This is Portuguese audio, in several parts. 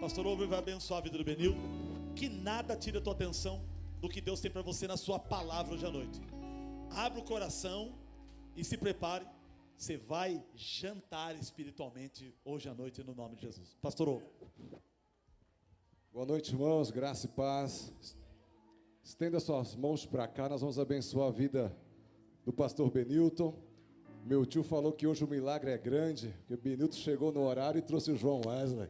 Pastor Over vai abençoar a vida do Benilton. Que nada tire a tua atenção do que Deus tem para você na sua palavra hoje à noite. Abra o coração e se prepare. Você vai jantar espiritualmente hoje à noite no nome de Jesus. Pastor Over. Boa noite, irmãos, graça e paz. Estenda suas mãos para cá, nós vamos abençoar a vida do pastor Benilton. Meu tio falou que hoje o milagre é grande, que o Benilton chegou no horário e trouxe o João Wesley.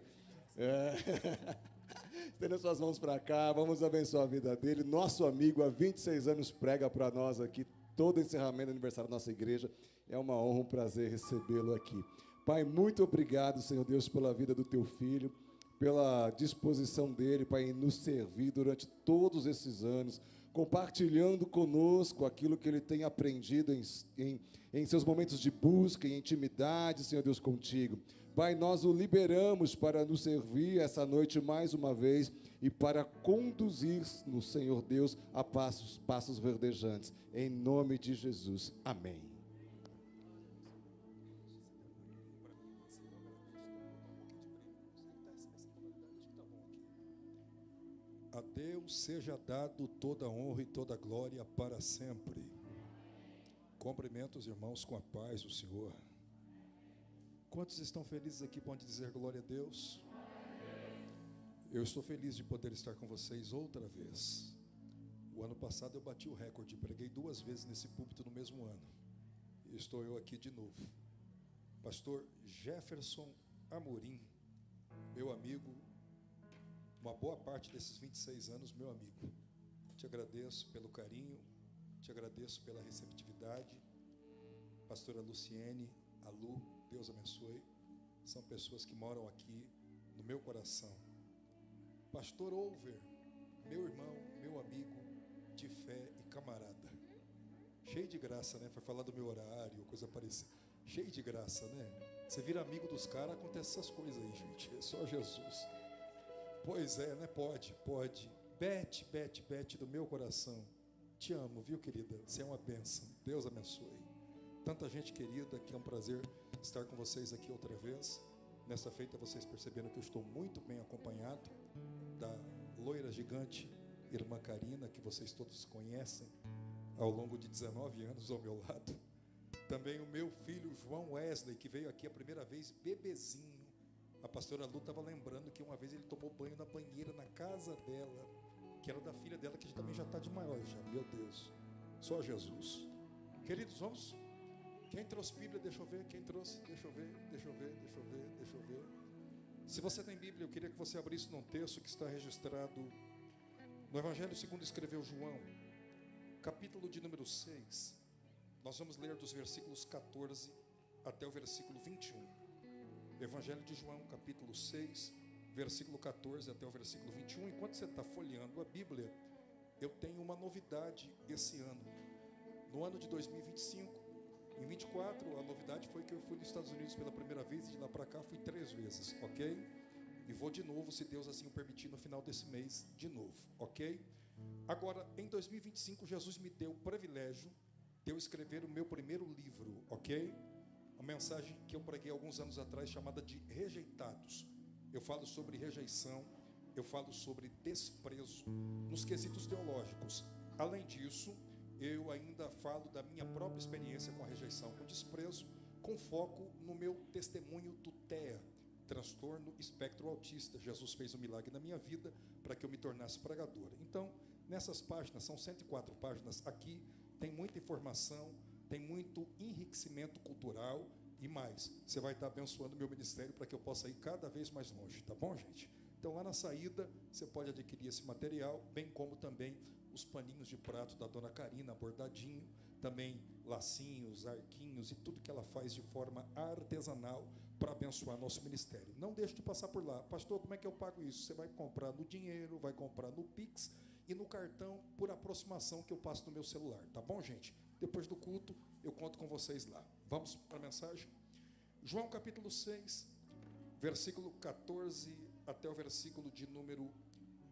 Estenda suas mãos para cá, vamos abençoar a vida dele. Nosso amigo, há 26 anos, prega para nós aqui, todo encerramento do aniversário da nossa igreja. É uma honra, um prazer recebê-lo aqui. Pai, muito obrigado, Senhor Deus, pela vida do teu filho, pela disposição dele, Pai, em nos servir durante todos esses anos, compartilhando conosco aquilo que ele tem aprendido em seus momentos de busca, em intimidade, Senhor Deus, contigo. Pai, nós o liberamos para nos servir essa noite mais uma vez e para conduzir-nos, Senhor Deus, a passos verdejantes. Em nome de Jesus. Amém. A Deus seja dado toda a honra e toda a glória para sempre. Cumprimento os irmãos com a paz do Senhor. Quantos estão felizes aqui, podem dizer glória a Deus? Eu estou feliz de poder estar com vocês outra vez. O ano passado eu bati o recorde, preguei 2 vezes nesse púlpito no mesmo ano. E estou eu aqui de novo. Pastor Jefferson Amorim, meu amigo, uma boa parte desses 26 anos, meu amigo. Te agradeço pelo carinho, te agradeço pela receptividade. Pastora Luciene, a Lu, Deus abençoe. São pessoas que moram aqui no meu coração. Pastor Over, meu irmão, meu amigo de fé e camarada. Cheio de graça, né? Foi falar do meu horário, coisa parecida. Cheio de graça, né? Você vira amigo dos caras, acontece essas coisas aí, gente. É só Jesus. Pois é, né? Pode. Bete do meu coração. Te amo, viu, querida? Você é uma bênção. Deus abençoe. Tanta gente querida, que é um prazer estar com vocês aqui outra vez. Nessa feita, vocês perceberam que eu estou muito bem acompanhado da loira gigante, irmã Karina, que vocês todos conhecem, ao longo de 19 anos ao meu lado. Também o meu filho, João Wesley, que veio aqui a primeira vez, bebezinho. A pastora Lu estava lembrando que uma vez ele tomou banho na banheira, na casa dela, que era da filha dela, que também já está de maior já. Meu Deus, só Jesus. Queridos, vamos? Quem trouxe Bíblia, deixa eu ver. Quem trouxe? Deixa eu ver. Se você tem Bíblia, eu queria que você abrisse num texto que está registrado no Evangelho segundo escreveu João, capítulo de número 6. Nós vamos ler dos versículos 14 até o versículo 21. Evangelho de João, capítulo 6, versículo 14 até o versículo 21. Enquanto você está folheando a Bíblia, eu tenho uma novidade esse ano. No ano de 2025, em 24, a novidade foi que eu fui nos Estados Unidos pela primeira vez e de lá para cá fui 3 vezes, ok? E vou de novo, se Deus assim o permitir, no final desse mês, de novo, ok? Agora, em 2025, Jesus me deu o privilégio de eu escrever o meu primeiro livro, ok? A mensagem que eu preguei alguns anos atrás, chamada de Rejeitados. Eu falo sobre rejeição, eu falo sobre desprezo nos quesitos teológicos. Além disso, eu ainda falo da minha própria experiência com a rejeição, com desprezo, com foco no meu testemunho do TEA, transtorno espectro autista. Jesus fez um milagre na minha vida para que eu me tornasse pregador. Então, nessas páginas, são 104 páginas, aqui tem muita informação, tem muito enriquecimento cultural e mais. Você vai estar abençoando o meu ministério para que eu possa ir cada vez mais longe, tá bom, gente? Então, lá na saída, você pode adquirir esse material, bem como também os paninhos de prato da dona Karina, bordadinho, também lacinhos, arquinhos e tudo que ela faz de forma artesanal para abençoar nosso ministério. Não deixe de passar por lá. Pastor, como é que eu pago isso? Você vai comprar no dinheiro, vai comprar no Pix e no cartão por aproximação que eu passo no meu celular, tá bom, gente? Depois do culto, eu conto com vocês lá. Vamos para a mensagem? João capítulo 6, versículo 14 até o versículo de número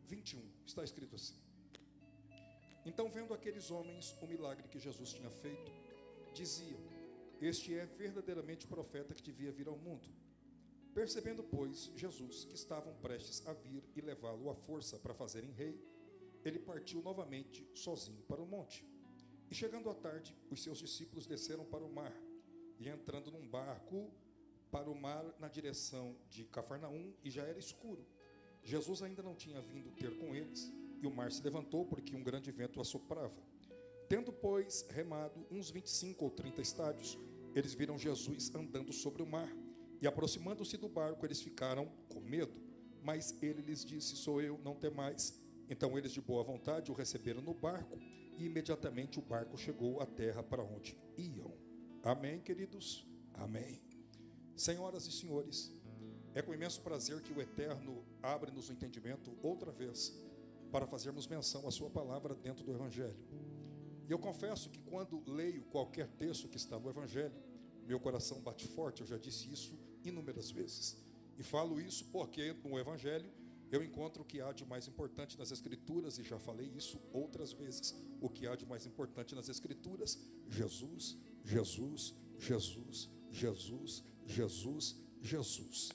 21. Está escrito assim: Então, vendo aqueles homens o milagre que Jesus tinha feito, diziam: Este é verdadeiramente o profeta que devia vir ao mundo. Percebendo, pois, Jesus que estavam prestes a vir e levá-lo à força para fazerem rei, ele partiu novamente sozinho para o monte. E chegando à tarde, os seus discípulos desceram para o mar, e entrando num barco para o mar na direção de Cafarnaum, e já era escuro. Jesus ainda não tinha vindo ter com eles, e o mar se levantou, porque um grande vento assoprava. Tendo, pois, remado uns 25 ou 30 estádios, eles viram Jesus andando sobre o mar, e aproximando-se do barco, eles ficaram com medo. Mas ele lhes disse: sou eu, não temais. Então eles de boa vontade o receberam no barco, e imediatamente o barco chegou à terra para onde iam. Amém, queridos? Amém. Senhoras e senhores, é com imenso prazer que o Eterno abre-nos o entendimento outra vez, para fazermos menção à sua palavra dentro do Evangelho. E eu confesso que quando leio qualquer texto que está no Evangelho, meu coração bate forte. Eu já disse isso inúmeras vezes. E falo isso porque no Evangelho eu encontro o que há de mais importante nas Escrituras, e já falei isso outras vezes. O que há de mais importante nas Escrituras: Jesus, Jesus, Jesus, Jesus, Jesus, Jesus.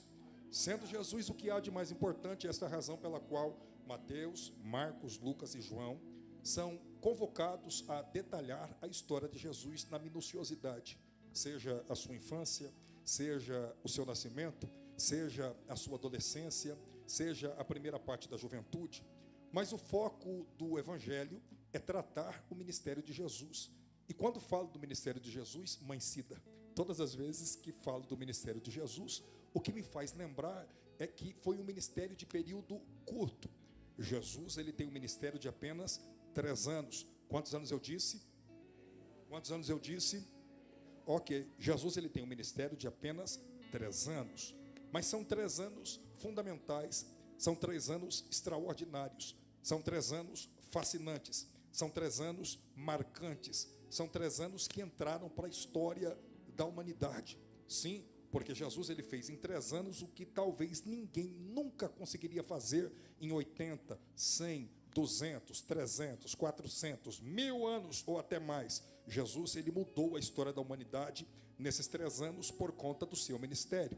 Sendo Jesus o que há de mais importante, esta é a razão pela qual Mateus, Marcos, Lucas e João são convocados a detalhar a história de Jesus na minuciosidade, seja a sua infância, seja o seu nascimento, seja a sua adolescência, seja a primeira parte da juventude. Mas o foco do Evangelho é tratar o ministério de Jesus. E quando falo do ministério de Jesus, mãe Cida, todas as vezes que falo do ministério de Jesus, o que me faz lembrar é que foi um ministério de período curto. Jesus, ele tem um ministério de apenas 3 anos. Quantos anos eu disse? Quantos anos eu disse? Ok, Jesus, ele tem um ministério de apenas 3 anos. Mas são 3 anos fundamentais, são 3 anos extraordinários, são 3 anos fascinantes, são 3 anos marcantes, são 3 anos que entraram para a história da humanidade. Sim, porque Jesus, ele fez em 3 anos o que talvez ninguém nunca conseguiria fazer em 80, 100, 200, 300, 400, 1000 anos ou até mais. Jesus, ele mudou a história da humanidade nesses 3 anos por conta do seu ministério.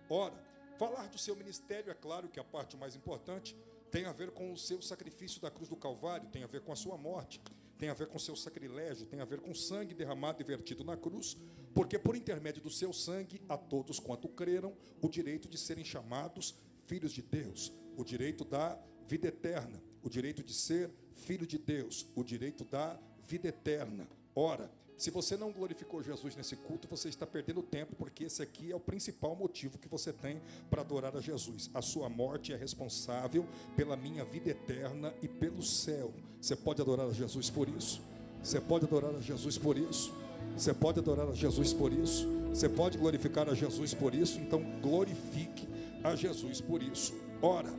Ora, falar do seu ministério, é claro que a parte mais importante tem a ver com o seu sacrifício da cruz do Calvário, tem a ver com a sua morte, tem a ver com o seu sacrilégio, tem a ver com o sangue derramado e vertido na cruz, porque por intermédio do seu sangue, a todos quanto creram, o direito de serem chamados filhos de Deus, o direito da vida eterna, o direito de ser filho de Deus, o direito da vida eterna. Ora, se você não glorificou Jesus nesse culto, você está perdendo tempo, porque esse aqui é o principal motivo que você tem para adorar a Jesus. A sua morte é responsável pela minha vida eterna e pelo céu. Você pode adorar a Jesus por isso? Você pode adorar a Jesus por isso? Você pode adorar a Jesus por isso? Você pode glorificar a Jesus por isso? Então glorifique a Jesus por isso. Ora,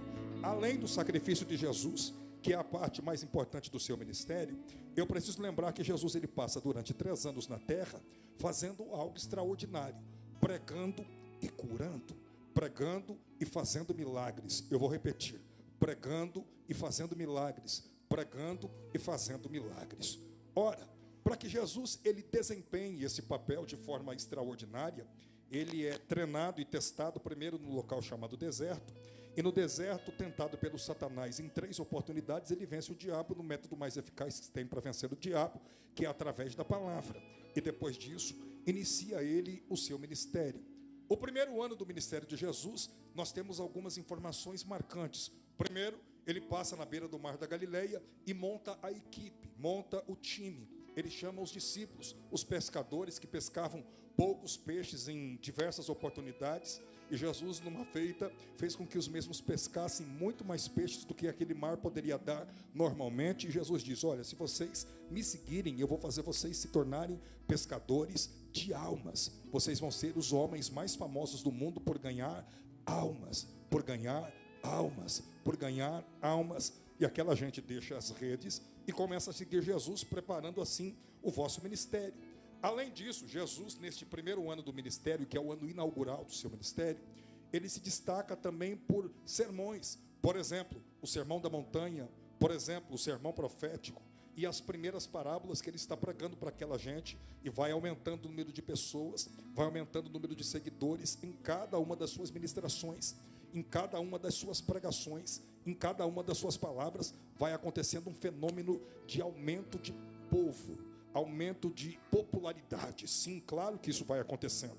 além do sacrifício de Jesus, que é a parte mais importante do seu ministério, eu preciso lembrar que Jesus, ele passa durante 3 anos na terra fazendo algo extraordinário, pregando e curando, pregando e fazendo milagres. Eu vou repetir: pregando e fazendo milagres, pregando e fazendo milagres. Ora, para que Jesus, ele desempenhe esse papel de forma extraordinária, ele é treinado e testado primeiro no local chamado deserto. E no deserto, tentado pelo Satanás em 3 oportunidades, ele vence o diabo no método mais eficaz que tem para vencer o diabo, que é através da palavra. E depois disso, inicia ele o seu ministério. O primeiro ano do ministério de Jesus, nós temos algumas informações marcantes. Primeiro, ele passa na beira do mar da Galileia e monta a equipe, monta o time. Ele chama os discípulos, os pescadores que pescavam poucos peixes em diversas oportunidades. E Jesus, numa feita, fez com que os mesmos pescassem muito mais peixes do que aquele mar poderia dar normalmente. E Jesus diz: olha, se vocês me seguirem, eu vou fazer vocês se tornarem pescadores de almas. Vocês vão ser os homens mais famosos do mundo por ganhar almas, por ganhar almas, por ganhar almas. E aquela gente deixa as redes e começa a seguir Jesus, preparando assim o vosso ministério. Além disso, Jesus, neste primeiro ano do ministério, que é o ano inaugural do seu ministério, ele se destaca também por sermões. Por exemplo, o Sermão da Montanha, por exemplo, o sermão profético. e as primeiras parábolas que ele está pregando para aquela gente, e vai aumentando o número de pessoas, vai aumentando o número de seguidores em cada uma das suas ministrações, em cada uma das suas pregações, em cada uma das suas palavras, vai acontecendo um fenômeno de aumento de povo, aumento de popularidade. Sim, claro que isso vai acontecendo.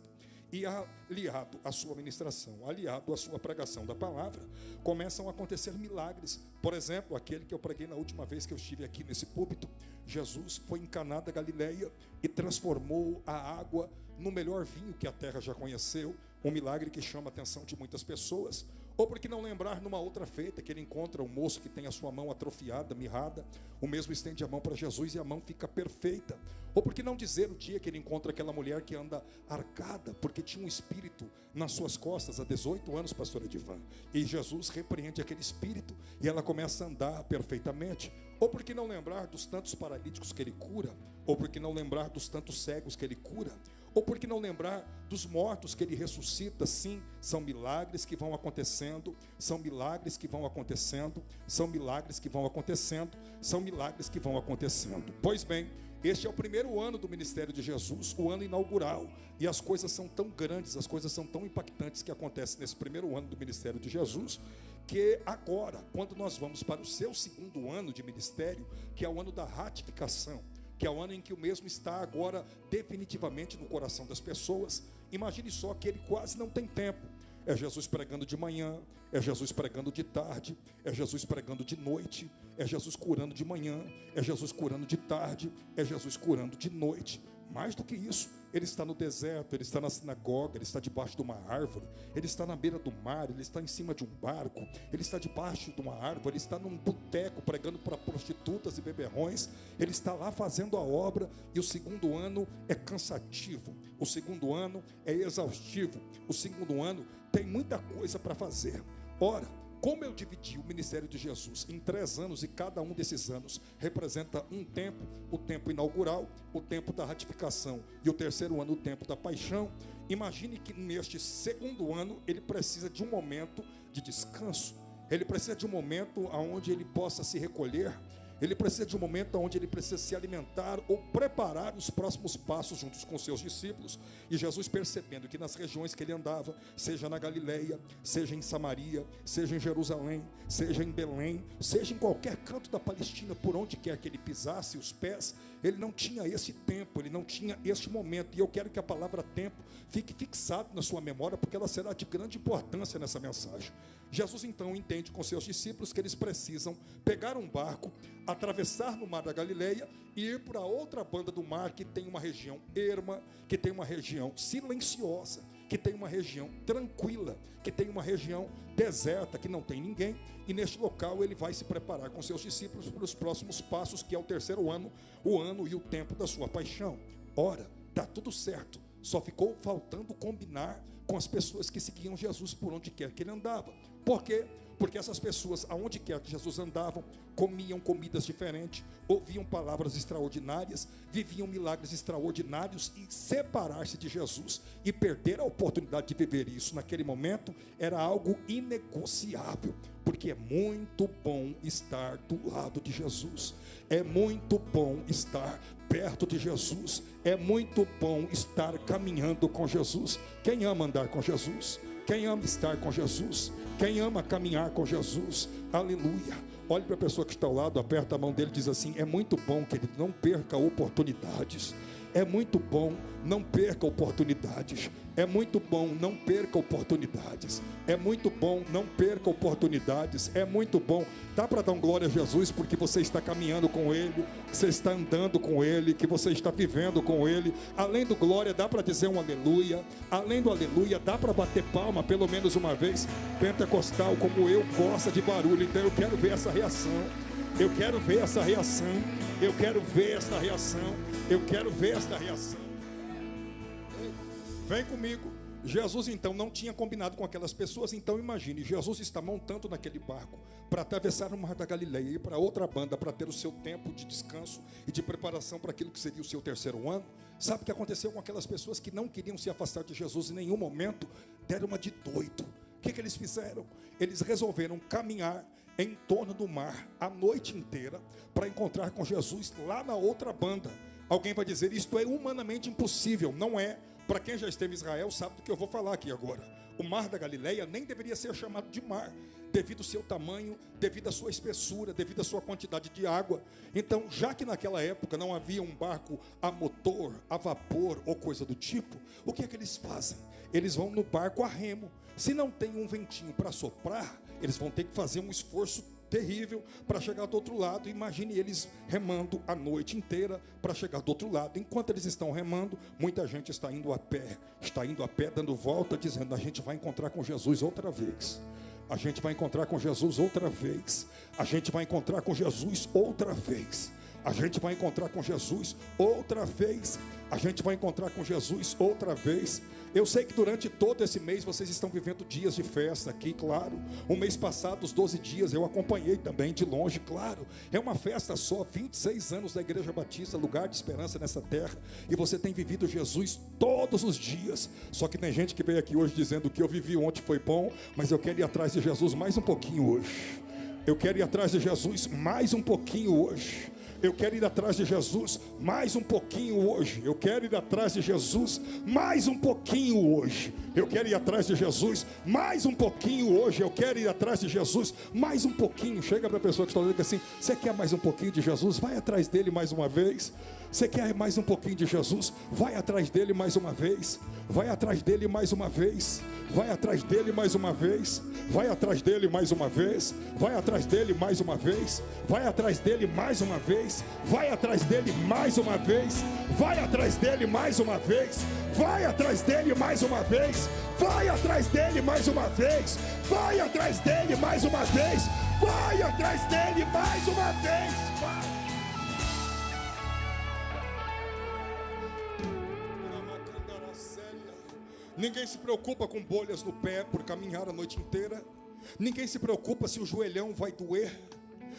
E aliado à sua ministração, aliado à sua pregação da palavra, começam a acontecer milagres. Por exemplo, aquele que eu preguei na última vez que eu estive aqui nesse púlpito, Jesus foi em Caná da Galileia e transformou a água no melhor vinho que a terra já conheceu, um milagre que chama a atenção de muitas pessoas. Ou por que não lembrar numa outra feita que ele encontra um moço que tem a sua mão atrofiada, mirrada, o mesmo estende a mão para Jesus e a mão fica perfeita. Ou por que não dizer o dia que ele encontra aquela mulher que anda arcada, porque tinha um espírito nas suas costas há 18 anos, pastora Edivan, e Jesus repreende aquele espírito e ela começa a andar perfeitamente. Ou por que não lembrar dos tantos paralíticos que ele cura, ou por que não lembrar dos tantos cegos que ele cura, ou por que não lembrar dos mortos que ele ressuscita? Sim, são milagres que vão acontecendo, são milagres que vão acontecendo, são milagres que vão acontecendo, são milagres que vão acontecendo. Pois bem, este é o primeiro ano do ministério de Jesus, o ano inaugural, e as coisas são tão grandes, as coisas são tão impactantes que acontecem nesse primeiro ano do ministério de Jesus, que agora, quando nós vamos para o seu segundo ano de ministério, que é o ano da ratificação, que é o ano em que o mesmo está agora definitivamente no coração das pessoas, imagine só que ele quase não tem tempo. É Jesus pregando de manhã, é Jesus pregando de tarde, é Jesus pregando de noite, é Jesus curando de manhã, é Jesus curando de tarde, é Jesus curando de noite. Mais do que isso, ele está no deserto, ele está na sinagoga, ele está debaixo de uma árvore, ele está na beira do mar, ele está em cima de um barco, ele está debaixo de uma árvore, ele está num boteco pregando para prostitutas e beberrões, ele está lá fazendo a obra. E o segundo ano é cansativo, o segundo ano é exaustivo, o segundo ano tem muita coisa para fazer. Ora, como eu dividi o ministério de Jesus em 3 anos, e cada um desses anos representa um tempo, o tempo inaugural, o tempo da ratificação, e o terceiro ano, o tempo da paixão, imagine que neste segundo ano ele precisa de um momento de descanso, ele precisa de um momento onde ele possa se recolher, ele precisa de um momento onde ele precisa se alimentar ou preparar os próximos passos juntos com seus discípulos. E Jesus, percebendo que nas regiões que ele andava, seja na Galileia, seja em Samaria, seja em Jerusalém, seja em Belém, seja em qualquer canto da Palestina, por onde quer que ele pisasse os pés, ele não tinha esse tempo, ele não tinha este momento. E eu quero que a palavra tempo fique fixada na sua memória, porque ela será de grande importância nessa mensagem. Jesus então entende com seus discípulos que eles precisam pegar um barco, atravessar no mar da Galileia e ir para outra banda do mar, que tem uma região erma, que tem uma região silenciosa, que tem uma região tranquila, que tem uma região deserta, que não tem ninguém. E neste local ele vai se preparar com seus discípulos para os próximos passos, que é o terceiro ano, o ano e o tempo da sua paixão. Ora, está tudo certo, só ficou faltando combinar com as pessoas que seguiam Jesus por onde quer que ele andava. Por quê? Porque essas pessoas, aonde quer que Jesus andava, comiam comidas diferentes, ouviam palavras extraordinárias, viviam milagres extraordinários, e separar-se de Jesus e perder a oportunidade de viver isso naquele momento era algo inegociável, porque é muito bom estar do lado de Jesus, é muito bom estar perto de Jesus, é muito bom estar caminhando com Jesus. Quem ama andar com Jesus? Quem ama estar com Jesus? Quem ama caminhar com Jesus? Aleluia. Olhe para a pessoa que está ao lado, aperta a mão dele e diz assim: é muito bom, querido, não perca oportunidades. É muito bom, não perca oportunidades. É muito bom, não perca oportunidades. É muito bom, não perca oportunidades. É muito bom. Dá para dar um glória a Jesus porque você está caminhando com Ele, você está andando com Ele, que você está vivendo com Ele. Além do glória, dá para dizer um aleluia. Além do aleluia, dá para bater palma pelo menos uma vez. Pentecostal como eu gosta de barulho, então eu quero ver essa reação. Eu quero ver essa reação. Eu quero ver essa reação. Eu quero ver esta reação. Vem comigo. Jesus então não tinha combinado com aquelas pessoas. Então imagine, Jesus está montando naquele barco para atravessar o mar da Galileia e ir para outra banda para ter o seu tempo de descanso e de preparação para aquilo que seria o seu terceiro ano. Sabe o que aconteceu com aquelas pessoas que não queriam se afastar de Jesus em nenhum momento? Deram uma de doido. O que eles fizeram? Eles resolveram caminhar em torno do mar a noite inteira para encontrar com Jesus lá na outra banda. Alguém vai dizer, isto é humanamente impossível. Não é. Para quem já esteve em Israel sabe do que eu vou falar aqui agora. O mar da Galileia nem deveria ser chamado de mar, devido ao seu tamanho, devido à sua espessura, devido à sua quantidade de água. Então, já que naquela época não havia um barco a motor, a vapor ou coisa do tipo, o que é que eles fazem? Eles vão no barco a remo. Se não tem um ventinho para soprar, eles vão ter que fazer um esforço terrível para chegar do outro lado. Imagine eles remando a noite inteira para chegar do outro lado. Enquanto eles estão remando, muita gente está indo a pé, dando volta, dizendo, a gente vai encontrar com Jesus outra vez. A gente vai encontrar com Jesus outra vez. A gente vai encontrar com Jesus outra vez. A gente vai encontrar com Jesus outra vez. A gente vai encontrar com Jesus outra vez. Eu sei que durante todo esse mês vocês estão vivendo dias de festa aqui, claro. O mês passado, os 12 dias, eu acompanhei também de longe, claro. É uma festa só, 26 anos da Igreja Batista, lugar de esperança nessa terra. E você tem vivido Jesus todos os dias. Só que tem gente que veio aqui hoje dizendo que eu vivi ontem foi bom, mas eu quero ir atrás de Jesus mais um pouquinho hoje. Eu quero ir atrás de Jesus mais um pouquinho hoje. Eu quero ir atrás de Jesus mais um pouquinho hoje. Eu quero ir atrás de Jesus mais um pouquinho hoje. Eu quero ir atrás de Jesus mais um pouquinho hoje. Eu quero ir atrás de Jesus mais um pouquinho. Chega para a pessoa que está dizendo assim, você quer mais um pouquinho de Jesus? Vai atrás dele mais uma vez. Você quer mais um pouquinho de Jesus? Vai atrás dele mais uma vez. Vai atrás dele mais uma vez. Vai atrás dele mais uma vez. Vai atrás dele mais uma vez. Vai atrás dele mais uma vez. Vai atrás dele mais uma vez. Vai atrás dele mais uma vez. Vai atrás dele mais uma vez. Vai atrás dele mais uma vez. Vai atrás dele mais uma vez. Vai atrás dele mais uma vez. Vai atrás dele mais uma vez. Vai. Ninguém se preocupa com bolhas no pé por caminhar a noite inteira. Ninguém se preocupa se o joelhão vai doer.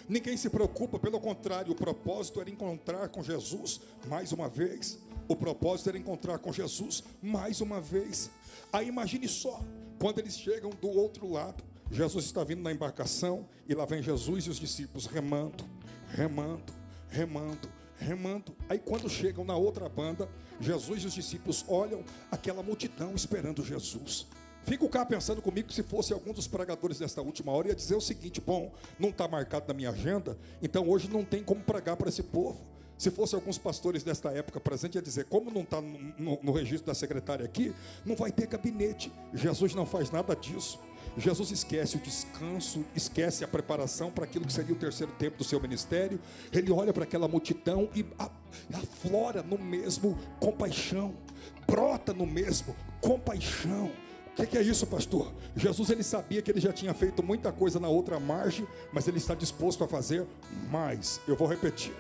Ninguém se preocupa, pelo contrário, o propósito era encontrar com Jesus mais uma vez. O propósito era encontrar com Jesus mais uma vez. Aí imagine só, quando eles chegam do outro lado, Jesus está vindo na embarcação e lá vem Jesus e os discípulos remando. Aí quando chegam na outra banda, Jesus e os discípulos olham aquela multidão esperando Jesus. Fico cá pensando comigo que se fosse algum dos pregadores desta última hora, ia dizer o seguinte, bom, não está marcado na minha agenda, então hoje não tem como pregar para esse povo. Se fosse alguns pastores desta época presente, ia dizer, como não está no registro da secretária aqui, não vai ter gabinete. Jesus não faz nada disso. Jesus esquece o descanso, esquece a preparação para aquilo que seria o terceiro tempo do seu ministério. Ele olha para aquela multidão e aflora no mesmo compaixão, brota no mesmo compaixão. O que é isso, pastor? Jesus, ele sabia que ele já tinha feito muita coisa na outra margem, mas ele está disposto a fazer mais. Eu vou repetir.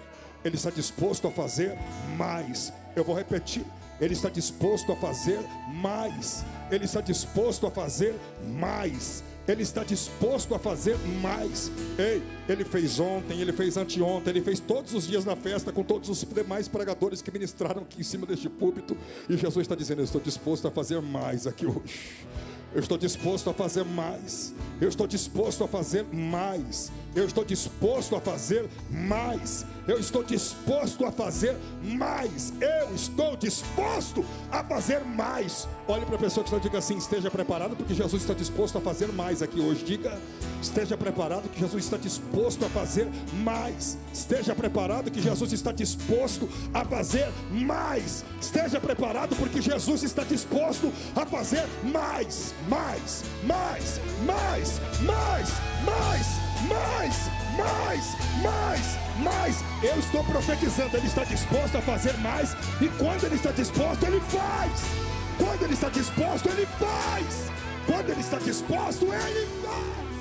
Ele está disposto a fazer mais. Eu vou repetir. Ele está disposto a fazer mais. Ele está disposto a fazer mais. Ele está disposto a fazer mais. Ei, ele fez ontem, ele fez anteontem, ele fez todos os dias na festa com todos os demais pregadores que ministraram aqui em cima deste púlpito. E Jesus está dizendo, eu estou disposto a fazer mais aqui hoje. Eu estou disposto a fazer mais. Eu estou disposto a fazer mais. Eu estou disposto a fazer mais. Eu estou disposto a fazer mais. Eu estou disposto a fazer mais. Olhe para a pessoa que está, diga assim, esteja preparado porque Jesus está disposto a fazer mais aqui hoje. Diga, esteja preparado que Jesus está disposto a fazer mais. Esteja preparado que Jesus está disposto a fazer mais. Esteja preparado porque Jesus está disposto a fazer mais. Mais, mais, mais, mais, mais, mais, mais, mais, mais. Eu estou profetizando, ele está disposto a fazer mais. E quando ele está disposto, ele faz. Quando ele está disposto, ele faz. Quando ele está disposto, ele faz.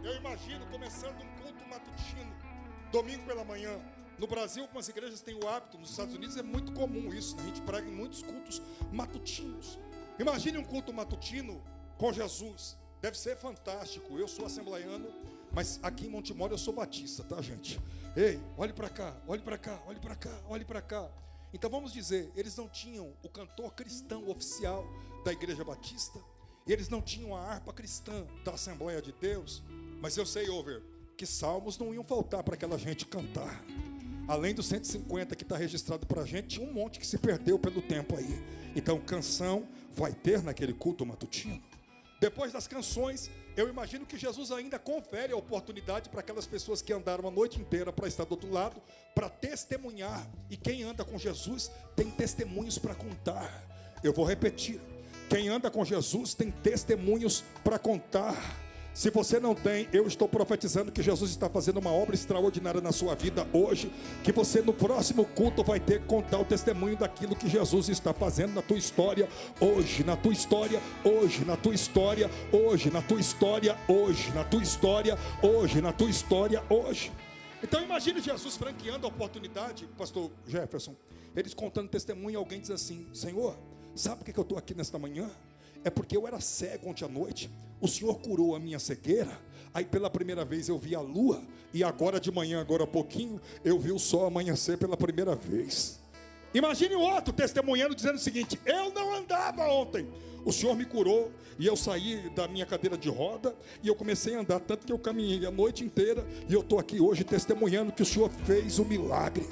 Eu imagino começando um culto matutino, domingo pela manhã. No Brasil, algumas igrejas têm o hábito, nos Estados Unidos é muito comum isso, a gente prega em muitos cultos matutinos. Imagine um culto matutino com Jesus, deve ser fantástico. Eu sou assembleiano, mas aqui em Montemor eu sou batista, tá, gente? Ei, olhe para cá, olhe para cá, olhe para cá, olhe para cá. Então vamos dizer, eles não tinham o cantor cristão oficial da Igreja Batista, eles não tinham a harpa cristã da Assembleia de Deus, mas eu sei, que salmos não iam faltar para aquela gente cantar. Além dos 150 que está registrado para a gente, tinha um monte que se perdeu pelo tempo aí. Então canção vai ter naquele culto matutino. Depois das canções, eu imagino que Jesus ainda confere a oportunidade para aquelas pessoas que andaram a noite inteira para estar do outro lado, para testemunhar. E quem anda com Jesus tem testemunhos para contar. Eu vou repetir: quem anda com Jesus tem testemunhos para contar. Se você não tem, eu estou profetizando que Jesus está fazendo uma obra extraordinária na sua vida hoje, que você no próximo culto vai ter que contar o testemunho daquilo que Jesus está fazendo na tua história hoje, na tua história hoje, na tua história hoje, na tua história hoje, na tua história hoje, na tua história hoje. Então imagine Jesus franqueando a oportunidade, pastor Jefferson, eles contando testemunho, e alguém diz assim: Senhor, sabe por que eu estou aqui nesta manhã? É porque eu era cego ontem à noite, o Senhor curou a minha cegueira, aí pela primeira vez eu vi a lua, e agora de manhã, agora há pouquinho, eu vi o sol amanhecer pela primeira vez. Imagine o outro testemunhando, dizendo o seguinte: eu não andava ontem, o Senhor me curou, e eu saí da minha cadeira de roda, e eu comecei a andar, tanto que eu caminhei a noite inteira, e eu estou aqui hoje testemunhando que o Senhor fez o milagre.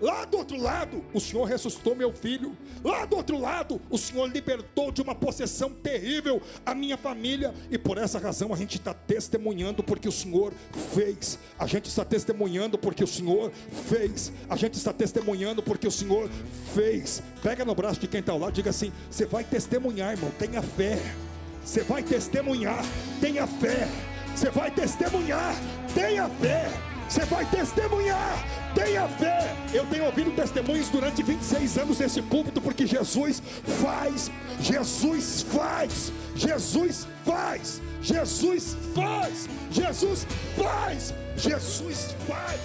Lá do outro lado, o Senhor ressuscitou meu filho. Lá do outro lado, o Senhor libertou de uma possessão terrível a minha família. E por essa razão a gente está testemunhando porque o Senhor fez. A gente está testemunhando porque o Senhor fez. A gente está testemunhando porque o Senhor fez. Pega no braço de quem está ao lado e diga assim: você vai testemunhar, irmão, tenha fé. Você vai testemunhar, tenha fé. Você vai testemunhar, tenha fé. Você vai testemunhar, tenha fé. Eu tenho ouvido testemunhos durante 26 anos nesse púlpito, porque Jesus faz, Jesus faz, Jesus faz, Jesus faz, Jesus faz, Jesus faz.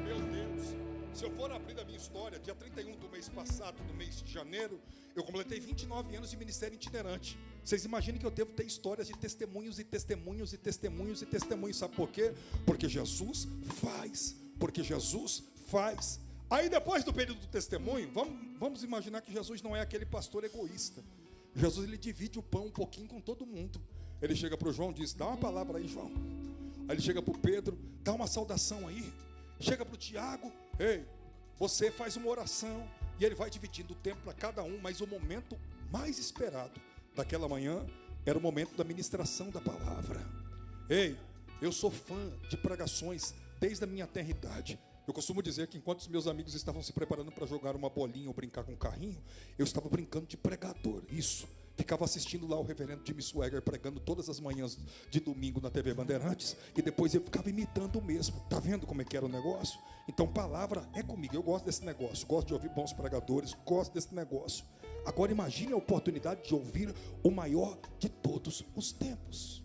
Meu Deus, se eu for abrir a minha história, dia 31 do mês passado, do mês de janeiro, eu completei 29 anos de ministério itinerante. Vocês imaginam que eu devo ter histórias de testemunhos e testemunhos e testemunhos e testemunhos. Sabe por quê? Porque Jesus faz. Porque Jesus faz. Aí depois do período do testemunho, vamos imaginar que Jesus não é aquele pastor egoísta. Jesus, ele divide o pão um pouquinho com todo mundo. Ele chega para o João e diz: dá uma palavra aí, João. Aí ele chega para o Pedro: dá uma saudação aí. Chega para o Tiago: ei, você faz uma oração. E ele vai dividindo o tempo para cada um. Mas o momento mais esperado daquela manhã era o momento da ministração da palavra. Ei, eu sou fã de pregações desde a minha tenra idade. Eu costumo dizer que enquanto os meus amigos estavam se preparando para jogar uma bolinha ou brincar com um carrinho, eu estava brincando de pregador. Isso. Ficava assistindo lá o reverendo Jimmy Swagger pregando todas as manhãs de domingo na TV Bandeirantes, e depois eu ficava imitando o mesmo. Tá vendo como é que era o negócio? Então palavra é comigo, eu gosto desse negócio, gosto de ouvir bons pregadores, gosto desse negócio. Agora imagine a oportunidade de ouvir o maior de todos os tempos.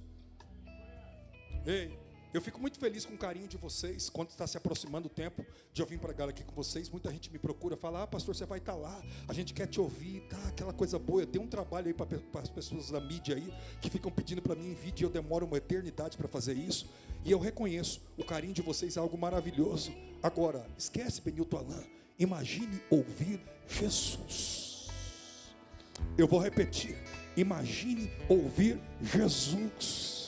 Ei, eu fico muito feliz com o carinho de vocês. Quando está se aproximando o tempo de eu vir pregar aqui com vocês, muita gente me procura, fala: pastor, você vai estar lá, a gente quer te ouvir, tá, aquela coisa boa. Eu tenho um trabalho aí para as pessoas da mídia aí, que ficam pedindo para mim em vídeo, e eu demoro uma eternidade para fazer isso. E eu reconheço, o carinho de vocês é algo maravilhoso. Agora, esquece Benilton Alain, imagine ouvir Jesus. Eu vou repetir: imagine ouvir Jesus.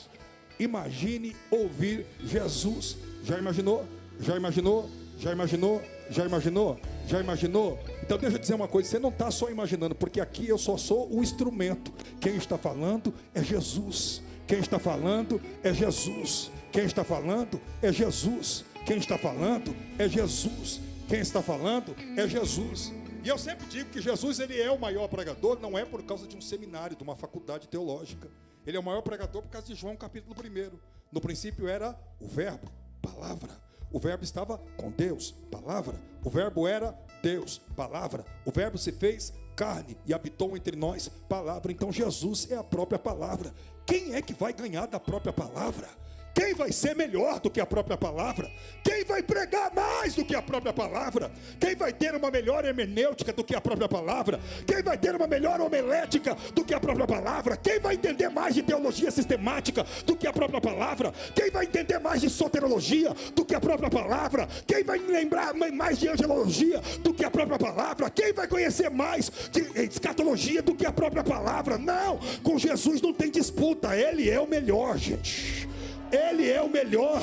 Imagine ouvir Jesus. Já imaginou? Já imaginou? Já imaginou? Já imaginou? Já imaginou? Então deixa eu dizer uma coisa: você não está só imaginando, porque aqui eu só sou o instrumento. Quem está falando é Jesus. Quem está falando é Jesus. Quem está falando é Jesus. Quem está falando é Jesus. Quem está falando é Jesus. E eu sempre digo que Jesus, ele é o maior pregador, não é por causa de um seminário, de uma faculdade teológica. Ele é o maior pregador por causa de João capítulo 1. No princípio era o verbo, palavra. O verbo estava com Deus, palavra. O verbo era Deus, palavra. O verbo se fez carne e habitou entre nós, palavra. Então Jesus é a própria palavra. Quem é que vai ganhar da própria palavra? Quem vai ser melhor do que a própria palavra? Quem vai pregar mais do que a própria palavra? Quem vai ter uma melhor hermenêutica do que a própria palavra? Quem vai ter uma melhor homilética do que a própria palavra? Quem vai entender mais de teologia sistemática do que a própria palavra? Quem vai entender mais de soterologia do que a própria palavra? Quem vai lembrar mais de angelologia do que a própria palavra? Quem vai conhecer mais de escatologia do que a própria palavra? Não, com Jesus não tem disputa, Ele é o melhor, gente. Ele é o melhor,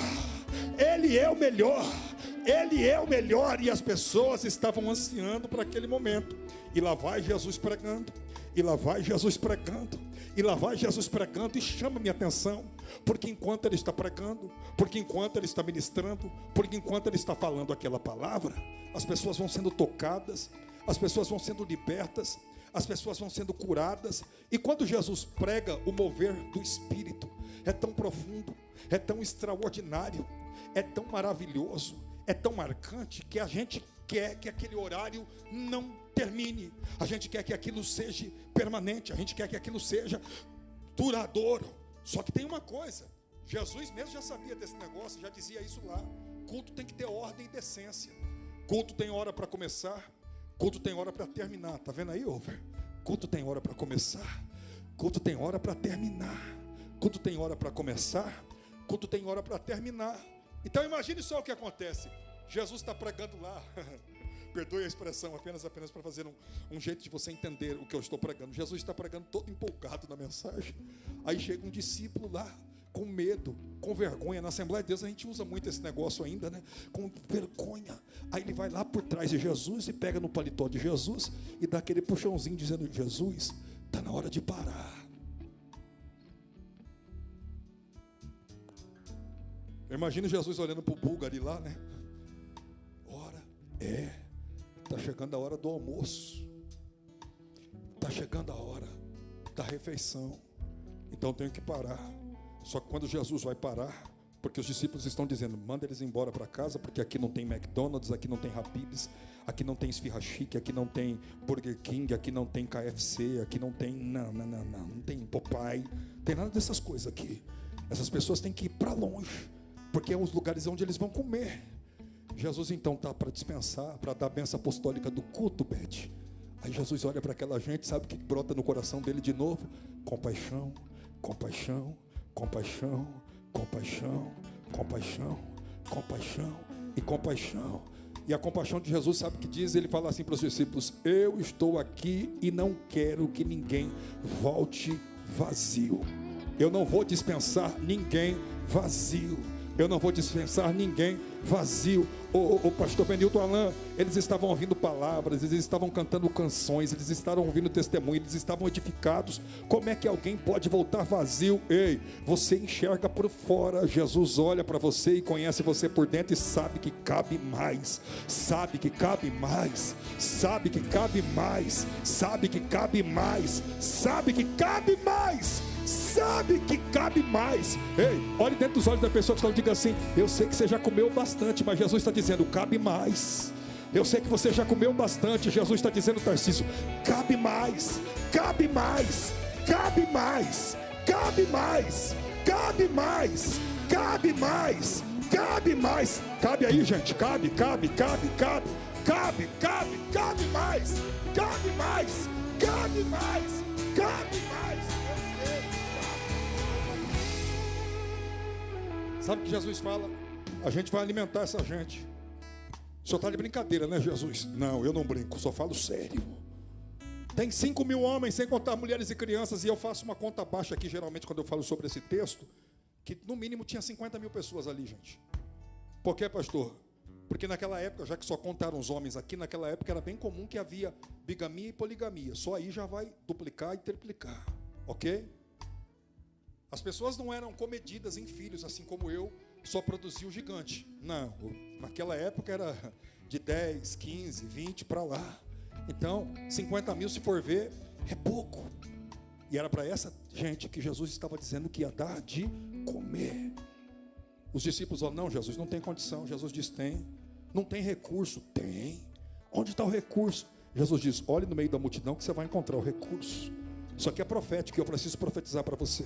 Ele é o melhor, Ele é o melhor. E as pessoas estavam ansiando para aquele momento. E lá vai Jesus pregando, e lá vai Jesus pregando, e lá vai Jesus pregando. E chama minha atenção, porque enquanto Ele está pregando, porque enquanto Ele está ministrando, porque enquanto Ele está falando aquela palavra, as pessoas vão sendo tocadas, as pessoas vão sendo libertas, as pessoas vão sendo curadas. E quando Jesus prega, o mover do Espírito é tão profundo, é tão extraordinário, é tão maravilhoso, é tão marcante, que a gente quer que aquele horário não termine, a gente quer que aquilo seja permanente, a gente quer que aquilo seja duradouro. Só que tem uma coisa, Jesus mesmo já sabia desse negócio, já dizia isso lá: culto tem que ter ordem e decência. Culto tem hora para começar, culto tem hora para terminar. Está vendo aí, Over? Culto tem hora para começar, culto tem hora para terminar. Culto tem hora para começar, culto tem hora para terminar. Então imagine só o que acontece. Jesus está pregando lá. Perdoe a expressão, apenas para fazer um jeito de você entender o que eu estou pregando. Jesus está pregando todo empolgado na mensagem. Aí chega um discípulo lá, com medo, com vergonha. Na Assembleia de Deus a gente usa muito esse negócio ainda, né? Com vergonha. Aí ele vai lá por trás de Jesus e pega no paletó de Jesus e dá aquele puxãozinho dizendo: Jesus, está na hora de parar. Imagina Jesus olhando para o búlgaro lá, né? Está chegando a hora do almoço, está chegando a hora da refeição, então tenho que parar. Só que quando Jesus vai parar, porque os discípulos estão dizendo: manda eles embora para casa, porque aqui não tem McDonald's, aqui não tem Habib's, aqui não tem Esfirra Chique, aqui não tem Burger King, aqui não tem KFC, aqui não tem, não tem Popeye, não tem nada dessas coisas aqui. Essas pessoas têm que ir para longe, porque é os lugares onde eles vão comer. Jesus então está para dispensar, para dar a bênção apostólica do culto, Beth. Aí Jesus olha para aquela gente, sabe o que brota no coração dele de novo? Compaixão, compaixão, compaixão, compaixão, compaixão, compaixão e compaixão. E a compaixão de Jesus, sabe o que diz? Ele fala assim para os discípulos: eu estou aqui e não quero que ninguém volte vazio. Eu não vou dispensar ninguém vazio. Eu não vou dispensar ninguém vazio. O pastor Benilton Alain, eles estavam ouvindo palavras, eles estavam cantando canções, eles estavam ouvindo testemunho, eles estavam edificados. Como é que alguém pode voltar vazio? Ei, você enxerga por fora, Jesus olha para você e conhece você por dentro e sabe que cabe mais, sabe que cabe mais, sabe que cabe mais, sabe que cabe mais, sabe que cabe mais, sabe que cabe mais. Ei, olhe dentro dos olhos da pessoa que está, diga assim: eu sei que você já comeu bastante, mas Jesus está dizendo: cabe mais. Eu sei que você já comeu bastante, Jesus está dizendo, Tarcísio, cabe mais, cabe mais, cabe mais, cabe mais, cabe mais, cabe mais, cabe mais. Cabe aí, gente, cabe, cabe, cabe, cabe, cabe, cabe, cabe mais, cabe mais, cabe mais, cabe mais. Sabe o que Jesus fala? A gente vai alimentar essa gente. O senhor está de brincadeira, né, Jesus? Não, eu não brinco, só falo sério. Tem 5.000 homens, sem contar mulheres e crianças, e eu faço uma conta baixa aqui, geralmente, quando eu falo sobre esse texto, que no mínimo tinha 50.000 pessoas ali, gente. Por quê, pastor? Porque naquela época, já que só contaram os homens aqui, naquela época era bem comum que havia bigamia e poligamia. Só aí já vai duplicar e triplicar, ok? As pessoas não eram comedidas em filhos, assim como eu só produzia o gigante. Não, naquela época era de 10, 15, 20 para lá. Então, 50.000, se for ver, é pouco. E era para essa gente que Jesus estava dizendo que ia dar de comer. Os discípulos falam: não, Jesus, não tem condição. Jesus diz: tem. Não tem recurso? Tem. Onde está o recurso? Jesus diz: olhe no meio da multidão que você vai encontrar o recurso. Isso aqui é profético e eu preciso profetizar para você.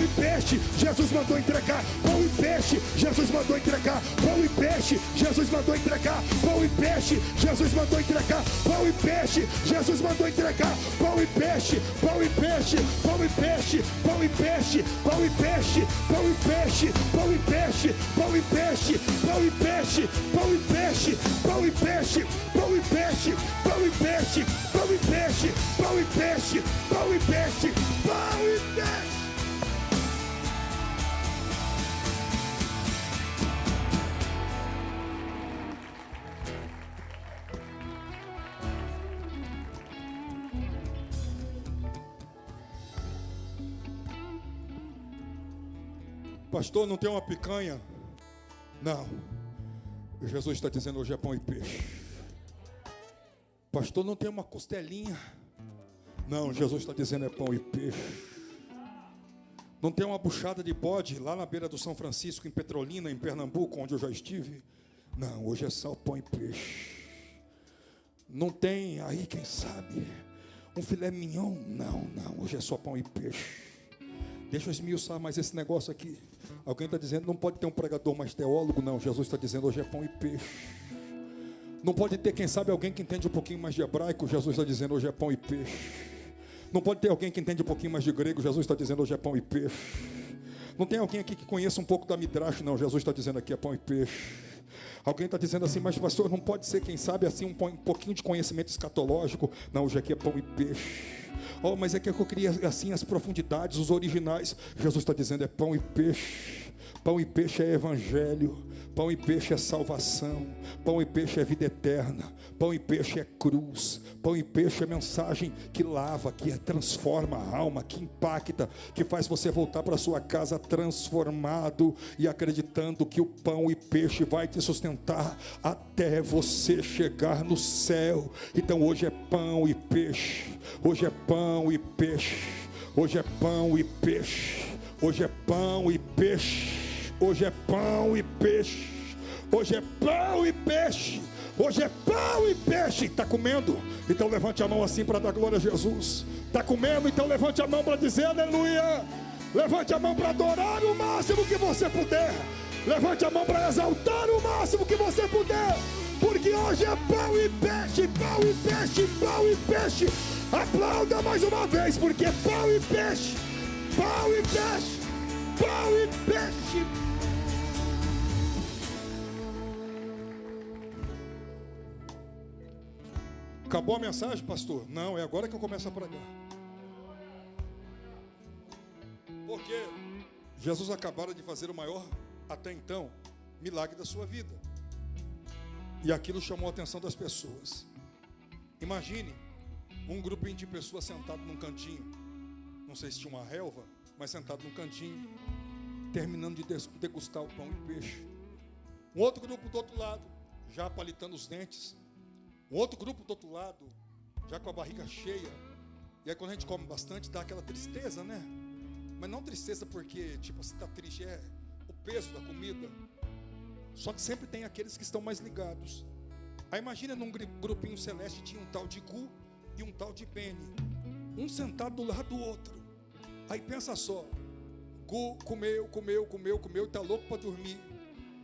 pão e peixe, Jesus mandou entregar. Pão e peixe, Jesus mandou entregar. Pão e peixe, Jesus mandou entregar. Pão e peixe, Jesus mandou entregar. Pão e peixe, Jesus mandou entregar. Pão e peixe, pão e peixe, pão e peixe, pão e peixe, pão e peixe, pão e peixe, pão e peixe, pão e peixe, pão e peixe, pão e peixe, pão e peixe, pão e peixe, pão e peixe, pão e peixe, pão e peixe, pão e peixe, pão e peixe. Pastor, não tem uma picanha? Não. Jesus está dizendo hoje é pão e peixe. Pastor, não tem uma costelinha? Não, Jesus está dizendo é pão e peixe. Não tem uma buchada de bode lá na beira do São Francisco, em Petrolina, em Pernambuco, onde eu já estive? Não, hoje é só pão e peixe. Não tem aí, quem sabe, um filé mignon? Não, hoje é só pão e peixe. Deixa eu esmiuçar mais esse negócio aqui. Alguém está dizendo não pode ter um pregador mais teólogo? Não, Jesus está dizendo hoje é pão e peixe. Não pode ter, quem sabe, alguém que entende um pouquinho mais de hebraico? Jesus está dizendo hoje é pão e peixe. Não pode ter alguém que entende um pouquinho mais de grego? Jesus está dizendo hoje é pão e peixe. Não tem alguém aqui que conheça um pouco da Midrash? Não, Jesus está dizendo aqui é pão e peixe. Alguém está dizendo assim, mas pastor, não pode ser, quem sabe, assim um pouquinho de conhecimento escatológico? Não, hoje aqui é pão e peixe. Oh, mas é que eu queria assim as profundidades, os originais. Jesus está dizendo é pão e peixe. Pão e peixe é evangelho. Pão e peixe é salvação. Pão e peixe é vida eterna. Pão e peixe é cruz. Pão e peixe é mensagem que lava, que transforma a alma, que impacta, que faz você voltar para sua casa transformado e acreditando que o pão e peixe vai te sustentar até você chegar no céu. Então hoje é pão e peixe. Hoje é pão e peixe. Hoje é pão e peixe. Hoje é pão e peixe. Hoje é pão e peixe. Hoje é pão e peixe. Hoje é pão e peixe. Está comendo? Então levante a mão assim para dar glória a Jesus. Está comendo? Então levante a mão para dizer aleluia. Levante a mão para adorar o máximo que você puder. Levante a mão para exaltar o máximo que você puder. Porque hoje é pão e peixe, pão e peixe, pão e peixe. Aplauda mais uma vez, porque é pão e peixe, pão e peixe, pão e peixe. Acabou a mensagem, pastor? Não, é agora que eu começo a pregar. Porque Jesus acabara de fazer o maior, até então, milagre da sua vida. E aquilo chamou a atenção das pessoas. Imagine um grupinho de pessoas sentado num cantinho. Não sei se tinha uma relva, mas sentado num cantinho, terminando de degustar o pão e peixe. Um outro grupo do outro lado, já palitando os dentes. Um outro grupo do outro lado, já com a barriga cheia. E aí quando a gente come bastante, dá aquela tristeza, né? Mas não tristeza porque, tipo, você está triste, é o peso da comida. Só que sempre tem aqueles que estão mais ligados. Aí imagina num grupinho celeste tinha um tal de Gu e um tal de Beni. Um sentado do lado do outro. Aí pensa só. Gu comeu e está louco para dormir.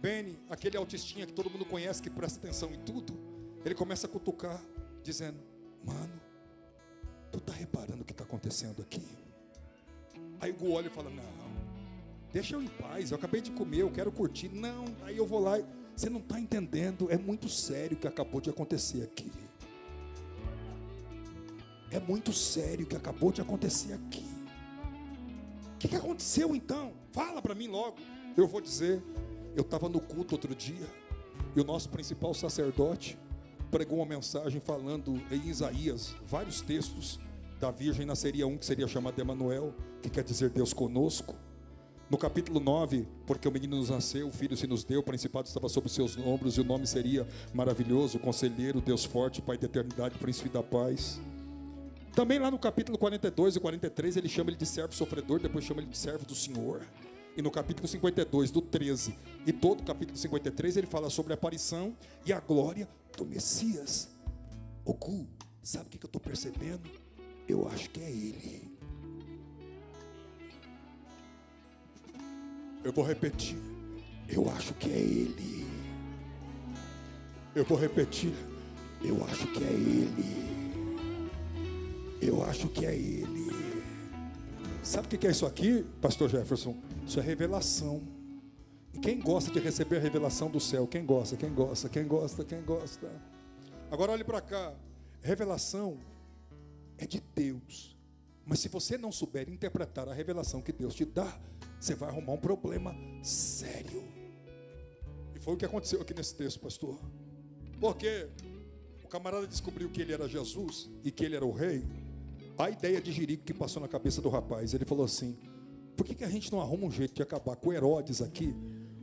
Beni, aquele autistinha que todo mundo conhece, que presta atenção em tudo. Ele começa a cutucar, dizendo: mano, tu tá reparando o que está acontecendo aqui? Aí o Gu olha e fala: não, deixa eu em paz, eu acabei de comer, eu quero curtir. Não, aí eu vou lá, você não está entendendo, é muito sério o que acabou de acontecer aqui. É muito sério o que acabou de acontecer aqui. O que aconteceu então? Fala para mim logo. Eu vou dizer, eu estava no culto outro dia, e o nosso principal sacerdote pregou uma mensagem falando em Isaías, vários textos, da virgem nasceria um que seria chamado Emanuel, que quer dizer Deus conosco. No capítulo 9, porque o menino nos nasceu, o filho se nos deu, o principado estava sobre os seus ombros, e o nome seria Maravilhoso, Conselheiro, Deus Forte, Pai da Eternidade, Príncipe da Paz. Também lá no capítulo 42 e 43, ele chama ele de servo sofredor, depois chama ele de servo do Senhor. E no capítulo 52, do 13, e todo o capítulo 53, ele fala sobre a aparição e a glória do Messias. Ô Gu, sabe o que eu estou percebendo? Eu acho que é ele. Eu vou repetir. Eu acho que é ele. Eu vou repetir. Eu acho que é ele. Eu acho que é ele. Sabe o que é isso aqui, pastor Jefferson? Isso é revelação. E quem gosta de receber a revelação do céu? Quem gosta? Quem gosta? Quem gosta? Quem gosta? Agora olhe para cá. Revelação é de Deus. Mas se você não souber interpretar a revelação que Deus te dá, você vai arrumar um problema sério. E foi o que aconteceu aqui nesse texto, pastor. Porque o camarada descobriu que ele era Jesus e que ele era o rei. A ideia de jirico que passou na cabeça do rapaz, ele falou assim: por que a gente não arruma um jeito de acabar com Herodes aqui?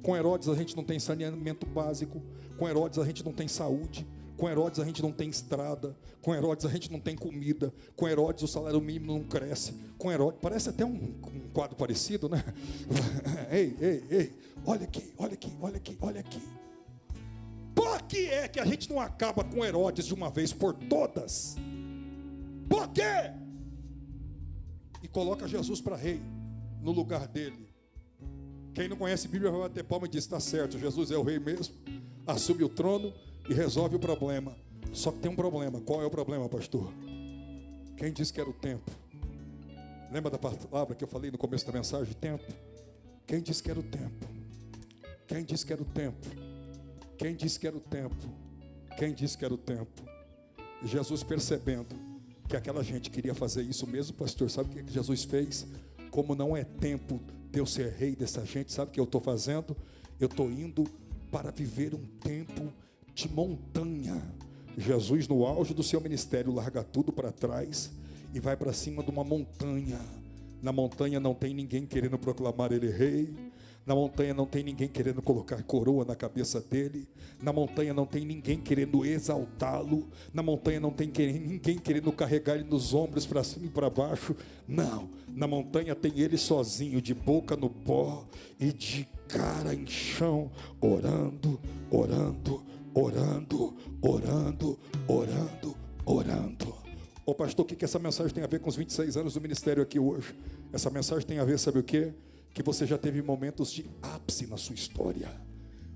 Com Herodes a gente não tem saneamento básico, com Herodes a gente não tem saúde, com Herodes a gente não tem estrada, com Herodes a gente não tem comida, com Herodes o salário mínimo não cresce, com Herodes, parece até um quadro parecido, né? Ei, olha aqui, olha aqui, olha aqui, olha aqui. Por que é que a gente não acaba com Herodes de uma vez por todas? Por quê? E coloca Jesus para rei no lugar dele. Quem não conhece a Bíblia vai bater palma e diz: está certo, Jesus é o rei mesmo, assume o trono e resolve o problema. Só que tem um problema. Qual é o problema, pastor? Quem disse que era o tempo? Lembra da palavra que eu falei no começo da mensagem? Tempo. Quem disse que era o tempo? Quem disse que era o tempo? Quem disse que era o tempo? Quem disse que era o tempo? Jesus, percebendo que aquela gente queria fazer isso mesmo, pastor, sabe o que Jesus fez? Como não é tempo de eu ser rei dessa gente, sabe o que eu estou fazendo? Eu estou indo para viver um tempo de montanha. Jesus, no auge do seu ministério, larga tudo para trás e vai para cima de uma montanha. Na montanha não tem ninguém querendo proclamar ele rei. Na montanha não tem ninguém querendo colocar coroa na cabeça dele. Na montanha não tem ninguém querendo exaltá-lo. Na montanha não tem ninguém querendo carregar ele nos ombros para cima e para baixo. Não, na montanha tem ele sozinho, de boca no pó e de cara em chão, orando, orando, orando, orando, orando, orando. Ô pastor, o que essa mensagem tem a ver com os 26 anos do ministério aqui hoje? Essa mensagem tem a ver, sabe o quê? Que você já teve momentos de ápice na sua história.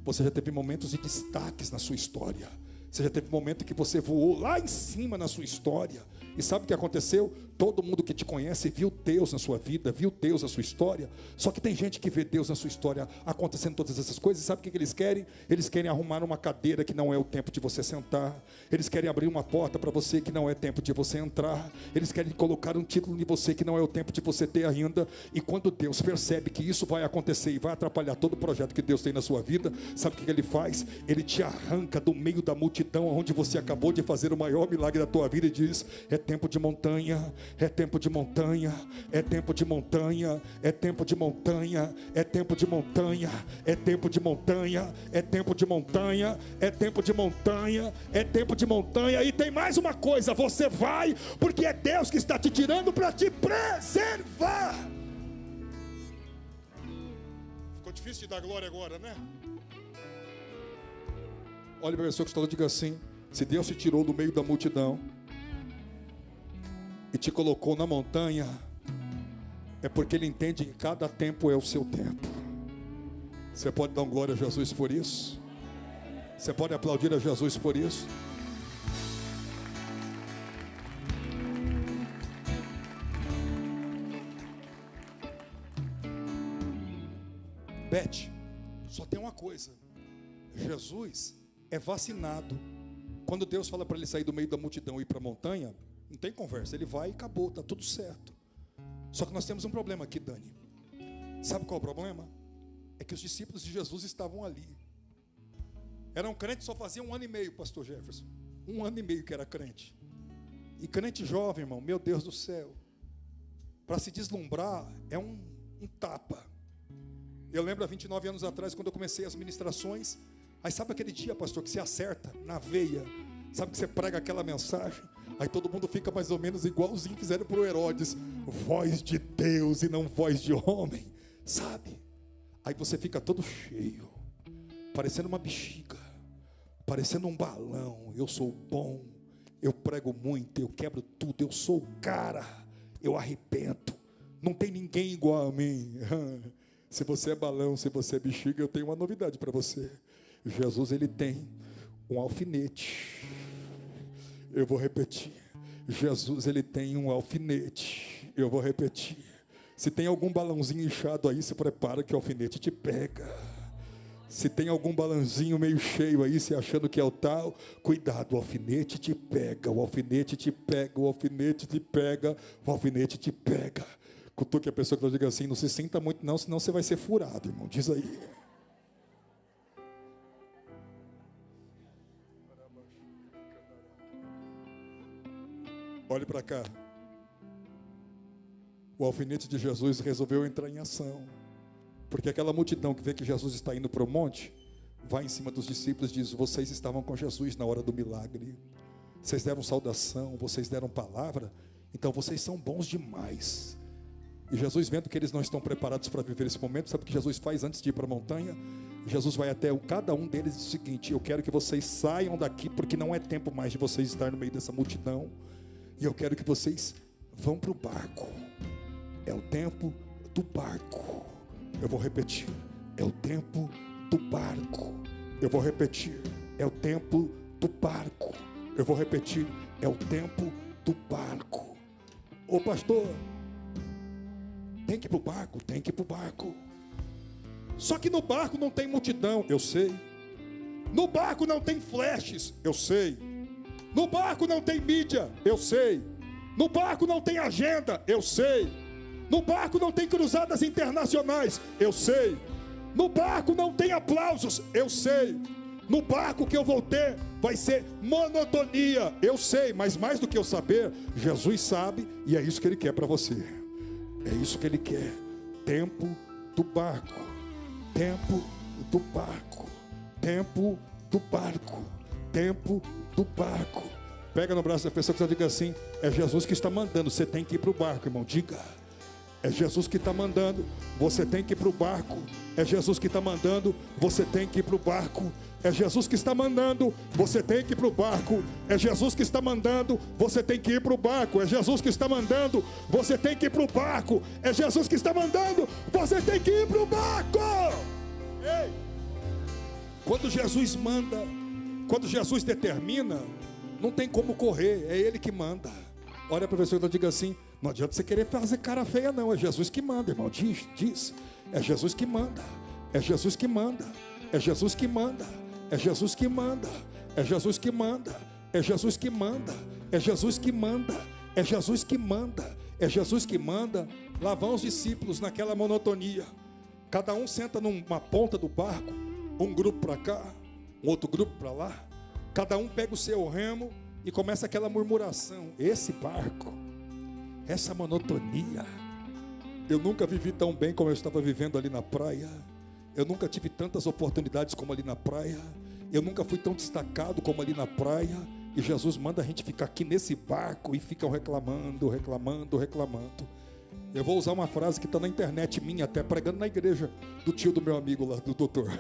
Você já teve momentos de destaques na sua história. Você já teve momento que você voou lá em cima na sua história. E sabe o que aconteceu? Todo mundo que te conhece viu Deus na sua vida, viu Deus na sua história. Só que tem gente que vê Deus na sua história acontecendo todas essas coisas. E sabe o que eles querem? Eles querem arrumar uma cadeira que não é o tempo de você sentar. Eles querem abrir uma porta para você que não é tempo de você entrar. Eles querem colocar um título em você que não é o tempo de você ter ainda. E quando Deus percebe que isso vai acontecer e vai atrapalhar todo o projeto que Deus tem na sua vida, sabe o que ele faz? Ele te arranca do meio da multidão onde você acabou de fazer o maior milagre da tua vida e diz: é tempo de montanha, é tempo de montanha, é tempo de montanha, é tempo de montanha, é tempo de montanha, é tempo de montanha, é tempo de montanha, é tempo de montanha, é tempo de montanha. E tem mais uma coisa: você vai porque é Deus que está te tirando para te preservar. Ficou difícil de dar glória agora, né? Olha para a pessoa que está falando e diga assim: se Deus te tirou do meio da multidão e te colocou na montanha, é porque Ele entende que cada tempo é o seu tempo. Você pode dar glória a Jesus por isso? Você pode aplaudir a Jesus por isso? Beth, só tem uma coisa: Jesus é vacinado. Quando Deus fala para ele sair do meio da multidão e ir para a montanha, não tem conversa, ele vai e acabou, está tudo certo. Só que nós temos um problema aqui, Dani. Sabe qual é o problema? É que os discípulos de Jesus estavam ali. Eram crentes só faziam 1 ano e meio, pastor Jefferson. 1 ano e meio que era crente. E crente jovem, irmão, meu Deus do céu, para se deslumbrar é um tapa. Eu lembro há 29 anos atrás, quando eu comecei as ministrações. Aí sabe aquele dia, pastor, que você acerta na veia? Sabe que você prega aquela mensagem? Aí todo mundo fica mais ou menos igualzinho fizeram para o Herodes. Voz de Deus e não voz de homem. Sabe? Aí você fica todo cheio, parecendo uma bexiga, parecendo um balão. Eu sou bom, eu prego muito, eu quebro tudo, eu sou o cara, eu arrebento. Não tem ninguém igual a mim. Se você é balão, se você é bexiga, eu tenho uma novidade para você. Jesus, ele tem um alfinete. Eu vou repetir. Jesus, ele tem um alfinete. Eu vou repetir. Se tem algum balãozinho inchado aí, se prepara que o alfinete te pega. Se tem algum balãozinho meio cheio aí, se achando que é o tal, cuidado, o alfinete te pega, o alfinete te pega, o alfinete te pega, o alfinete te pega. Cutuque a pessoa que diga assim, não se sinta muito não, senão você vai ser furado, irmão, diz aí. Olhe para cá. O alfinete de Jesus resolveu entrar em ação. Porque aquela multidão que vê que Jesus está indo para o monte, vai em cima dos discípulos e diz, vocês estavam com Jesus na hora do milagre. Vocês deram saudação, vocês deram palavra, então vocês são bons demais. E Jesus, vendo que eles não estão preparados para viver esse momento, sabe o que Jesus faz antes de ir para a montanha? Jesus vai até cada um deles e diz o seguinte, eu quero que vocês saiam daqui, porque não é tempo mais de vocês estar no meio dessa multidão. E eu quero que vocês vão para o barco. É o tempo do barco. Eu vou repetir, é o tempo do barco. Eu vou repetir, é o tempo do barco. Eu vou repetir, é o tempo do barco. Ô pastor, tem que ir para o barco? Tem que ir para o barco. Só que no barco não tem multidão, eu sei. No barco não tem flashes, eu sei. No barco não tem mídia, eu sei. No barco não tem agenda, eu sei. No barco não tem cruzadas internacionais, eu sei. No barco não tem aplausos, eu sei. No barco que eu vou ter vai ser monotonia, eu sei. Mas mais do que eu saber, Jesus sabe e é isso que Ele quer para você. É isso que Ele quer. Tempo do barco. Tempo do barco. Tempo do barco. Tempo do barco. Pega no braço da pessoa que diga assim, é Jesus que está mandando, você tem que ir para o barco, irmão, diga. É Jesus que está mandando, você tem que ir para o barco. É Jesus que está mandando, você tem que ir para o barco. É Jesus que está mandando, você tem que ir para o barco. É Jesus que está mandando, você tem que ir para o barco. É Jesus que está mandando, você tem que ir para o barco. É Jesus que está mandando, você tem que ir para o barco. Ei! Quando Jesus manda, quando Jesus determina, não tem como correr, é Ele que manda. Olha para a pessoa e diga assim, não adianta você querer fazer cara feia não, é Jesus que manda, irmão, diz, é Jesus que manda, é Jesus que manda, é Jesus que manda, é Jesus que manda, é Jesus que manda, é Jesus que manda, é Jesus que manda, é Jesus que manda, é Jesus que manda. Lá vão os discípulos naquela monotonia, cada um senta numa ponta do barco, um grupo para cá, um outro grupo para lá, cada um pega o seu remo e começa aquela murmuração, esse barco, essa monotonia, eu nunca vivi tão bem como eu estava vivendo ali na praia, eu nunca tive tantas oportunidades como ali na praia, eu nunca fui tão destacado como ali na praia, e Jesus manda a gente ficar aqui nesse barco, e ficam reclamando. Eu vou usar uma frase que está na internet minha, até pregando na igreja do tio do meu amigo lá, do doutor.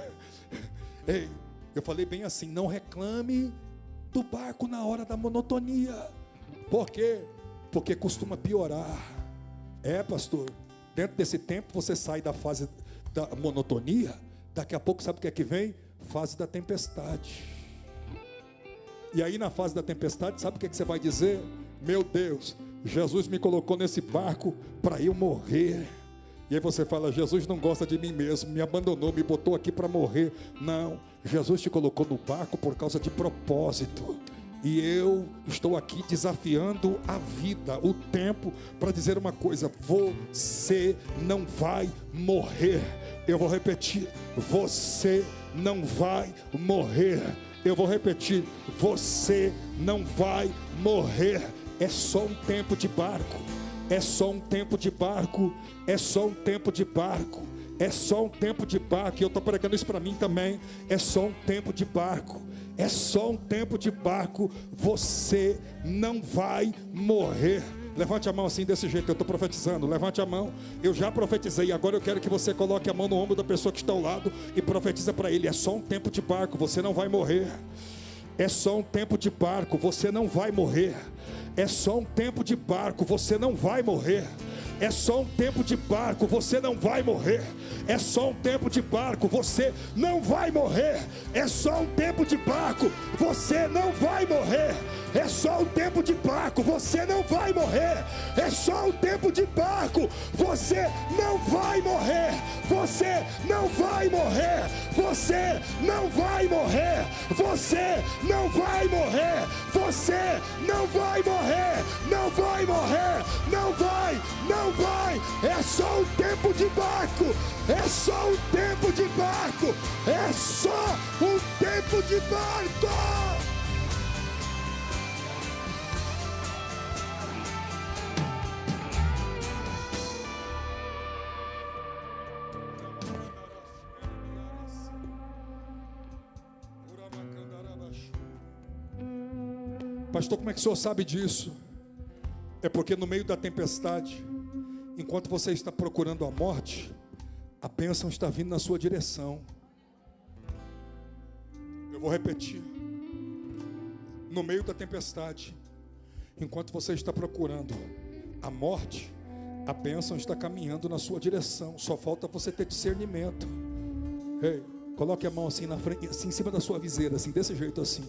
Ei, eu falei bem assim, não reclame do barco na hora da monotonia. Por quê? Porque costuma piorar. É, pastor, dentro desse tempo você sai da fase da monotonia, daqui a pouco sabe o que é que vem? Fase da tempestade. E aí na fase da tempestade, sabe o que é que você vai dizer? Meu Deus, Jesus me colocou nesse barco para eu morrer. E aí você fala, Jesus não gosta de mim mesmo, me abandonou, me botou aqui para morrer. Não, Jesus te colocou no barco por causa de propósito. E eu estou aqui desafiando a vida, o tempo, para dizer uma coisa: você não vai morrer. Eu vou repetir: você não vai morrer. Eu vou repetir: você não vai morrer. É só um tempo de barco. É só um tempo de barco. É só um tempo de barco. É só um tempo de barco. E eu estou pregando isso para mim também. É só um tempo de barco. É só um tempo de barco. Você não vai morrer. Levante a mão assim desse jeito, eu estou profetizando. Levante a mão, eu já profetizei. Agora eu quero que você coloque a mão no ombro da pessoa que está ao lado e profetiza para ele: é só um tempo de barco, você não vai morrer. É só um tempo de barco, você não vai morrer. É só um tempo de barco, você não vai morrer. É só um tempo de barco, você não vai morrer. É só um tempo de barco, você não vai morrer. É só um tempo de barco, você não vai morrer. É só um tempo de barco, você não vai morrer. É só um tempo de barco, você não vai morrer. Você não vai morrer. Você não vai morrer. Você não vai morrer. Você não vai morrer. Não vai morrer. Não vai. Não vai. É só um tempo de barco. É só um tempo de barco. É só um tempo de barco. Pastor, como é que o senhor sabe disso? É porque no meio da tempestade, enquanto você está procurando a morte, a bênção está vindo na sua direção. Eu vou repetir. No meio da tempestade, enquanto você está procurando a morte, a bênção está caminhando na sua direção. Só falta você ter discernimento. Ei, coloque a mão assim na frente, assim em cima da sua viseira, assim, desse jeito assim.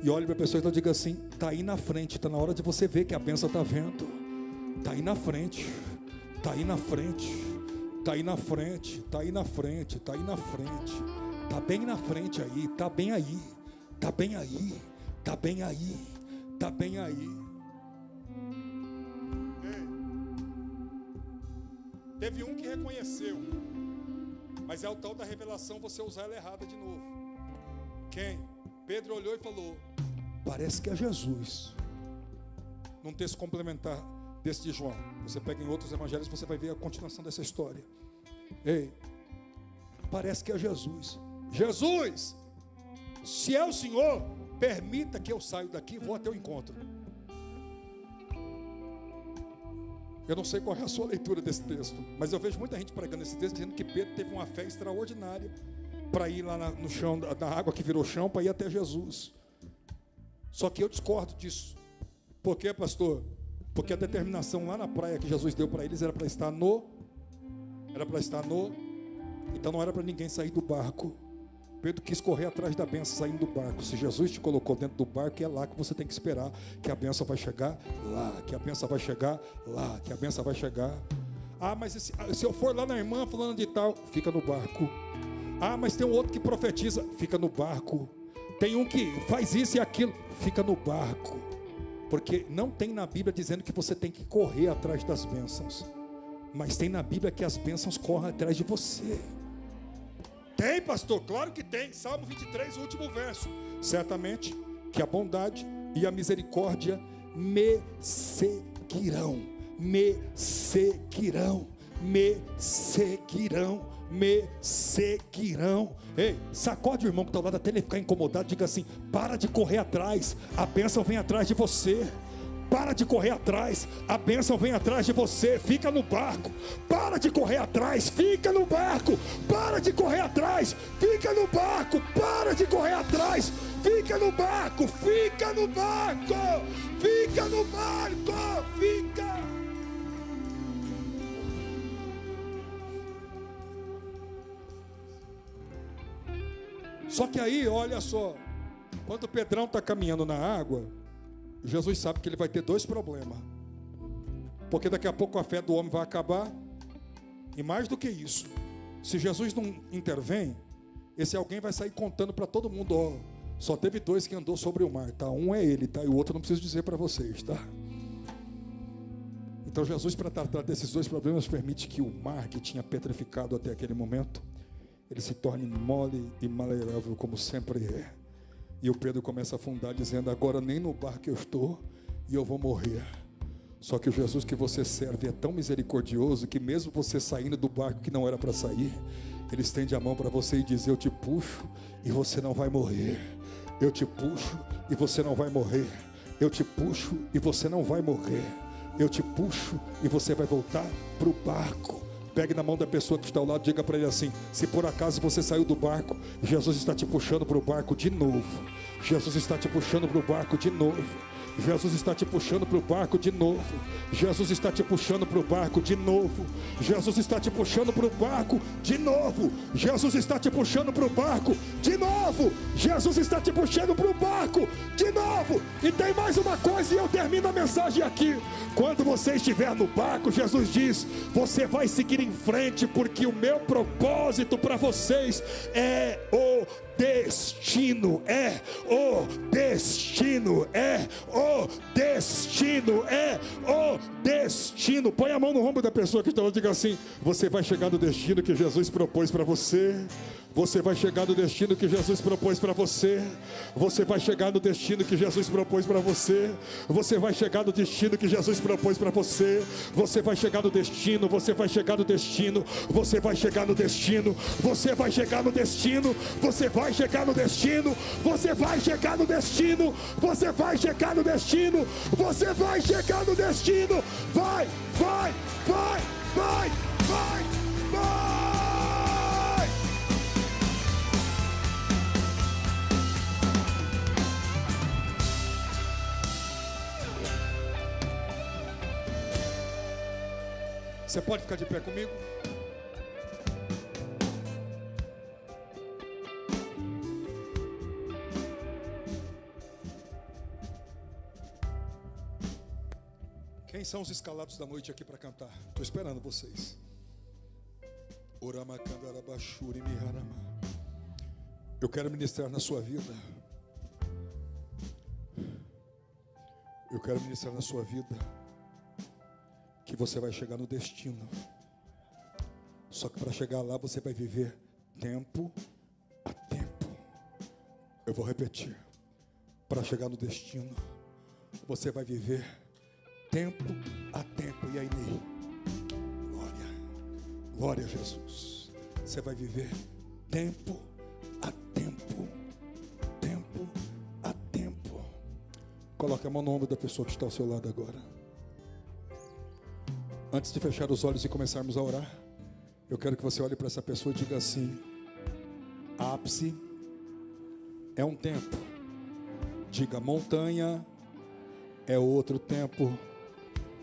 E olhe para a pessoa e diga assim: está aí na frente, está na hora de você ver que a bênção está vendo. Está aí na frente, está aí na frente, está aí na frente, está aí na frente, está aí na frente, está bem na frente aí, está bem aí, está bem aí, está bem aí, está bem aí. Ei. Teve um que reconheceu, mas é o tal da revelação você usar ela errada de novo. Quem? Pedro olhou e falou: parece que é Jesus. Num texto complementar desse de João, você pega em outros evangelhos, você vai ver a continuação dessa história. Ei, parece que é Jesus. Jesus, se é o Senhor, permita que eu saia daqui e vou até o encontro. Eu não sei qual é a sua leitura desse texto, mas eu vejo muita gente pregando esse texto dizendo que Pedro teve uma fé extraordinária para ir lá no chão, na água que virou chão, para ir até Jesus. Só que eu discordo disso. Por quê, pastor? Porque a determinação lá na praia que Jesus deu para eles era para estar no. Então não era para ninguém sair do barco. Pedro quis correr atrás da bênção saindo do barco. Se Jesus te colocou dentro do barco, é lá que você tem que esperar que a bênção vai chegar lá, que a bênção vai chegar lá, que a bênção vai chegar. Ah, mas se eu for lá na irmã falando de tal, fica no barco. Ah, mas tem um outro que profetiza, fica no barco. Tem um que faz isso e aquilo, fica no barco. Porque não tem na Bíblia dizendo que você tem que correr atrás das bênçãos, mas tem na Bíblia que as bênçãos correm atrás de você. Tem, pastor? Claro que tem. Salmo 23, o último verso: certamente que a bondade e a misericórdia me seguirão, me seguirão, me seguirão, me seguirão. Ei, sacode o irmão que está ao lado até ele ficar incomodado. Diga assim: para de correr atrás, a bênção vem atrás de você. Para de correr atrás, a bênção vem atrás de você. Fica no barco. Para de correr atrás, fica no barco. Para de correr atrás, fica no barco. Para de correr atrás, fica no barco. Fica no barco. Fica no barco. Fica. Só que aí, olha só, quando o Pedrão está caminhando na água, Jesus sabe que ele vai ter dois problemas. Porque daqui a pouco a fé do homem vai acabar. E mais do que isso, se Jesus não intervém, esse alguém vai sair contando para todo mundo: ó, só teve dois que andou sobre o mar, tá? Um é ele, tá? E o outro não preciso dizer para vocês, tá? Então Jesus, para tratar desses dois problemas, permite que o mar que tinha petrificado até aquele momento, ele se torne mole e maleável como sempre é. E o Pedro começa a afundar dizendo: agora nem no barco eu estou e eu vou morrer. Só que o Jesus que você serve é tão misericordioso que mesmo você saindo do barco que não era para sair, ele estende a mão para você e diz: eu te puxo e você não vai morrer. Eu te puxo e você não vai morrer. Eu te puxo e você não vai morrer. Eu te puxo e você vai voltar para o barco. Pegue na mão da pessoa que está ao lado, diga para ele assim: se por acaso você saiu do barco, Jesus está te puxando para o barco de novo. Jesus está te puxando para o barco de novo. Jesus está te puxando para o barco de novo. Jesus está te puxando para o barco de novo. Jesus está te puxando para o barco de novo. Jesus está te puxando para o barco de novo. Jesus está te puxando para o barco de novo. E tem mais uma coisa e eu termino a mensagem aqui. Quando você estiver no barco, Jesus diz: você vai seguir em frente, porque o meu propósito para vocês é o destino, é o destino, é o destino, é o destino. Põe a mão no ombro da pessoa que está lá e diga assim: você vai chegar no destino que Jesus propôs para você. Você vai chegar no destino que Jesus propôs para você. Você vai chegar no destino que Jesus propôs para você. Você vai chegar no destino que Jesus propôs para você. Você vai chegar no destino. Você vai chegar no destino. Você vai chegar no destino. Você vai chegar no destino. Você vai chegar no destino. Você vai chegar no destino. Você vai chegar no destino. Você vai chegar no destino. Vai, vai, vai, vai, vai, vai. Você pode ficar de pé comigo? Quem são os escalados da noite aqui para cantar? Estou esperando vocês. Eu quero ministrar na sua vida. Eu quero ministrar na sua vida que você vai chegar no destino. Só que para chegar lá você vai viver tempo a tempo. Eu vou repetir. Para chegar no destino você vai viver tempo a tempo. E aí, Ney? Glória. Glória a Jesus. Você vai viver tempo a tempo. Tempo a tempo. Coloque a mão no ombro da pessoa que está ao seu lado agora. Antes de fechar os olhos e começarmos a orar, eu quero que você olhe para essa pessoa e diga assim: ápice é um tempo. Diga montanha é outro tempo.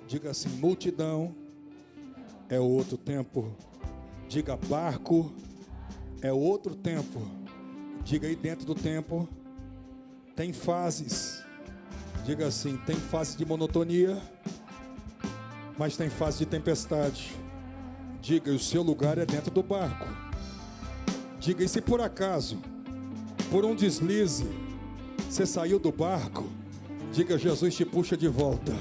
Diga assim: multidão é outro tempo. Diga barco é outro tempo. Diga aí dentro do tempo tem fases. Diga assim: tem fase de monotonia, mas tem fase de tempestade. Diga: o seu lugar é dentro do barco. Diga: e se por acaso, por um deslize, você saiu do barco, diga: Jesus te puxa de volta.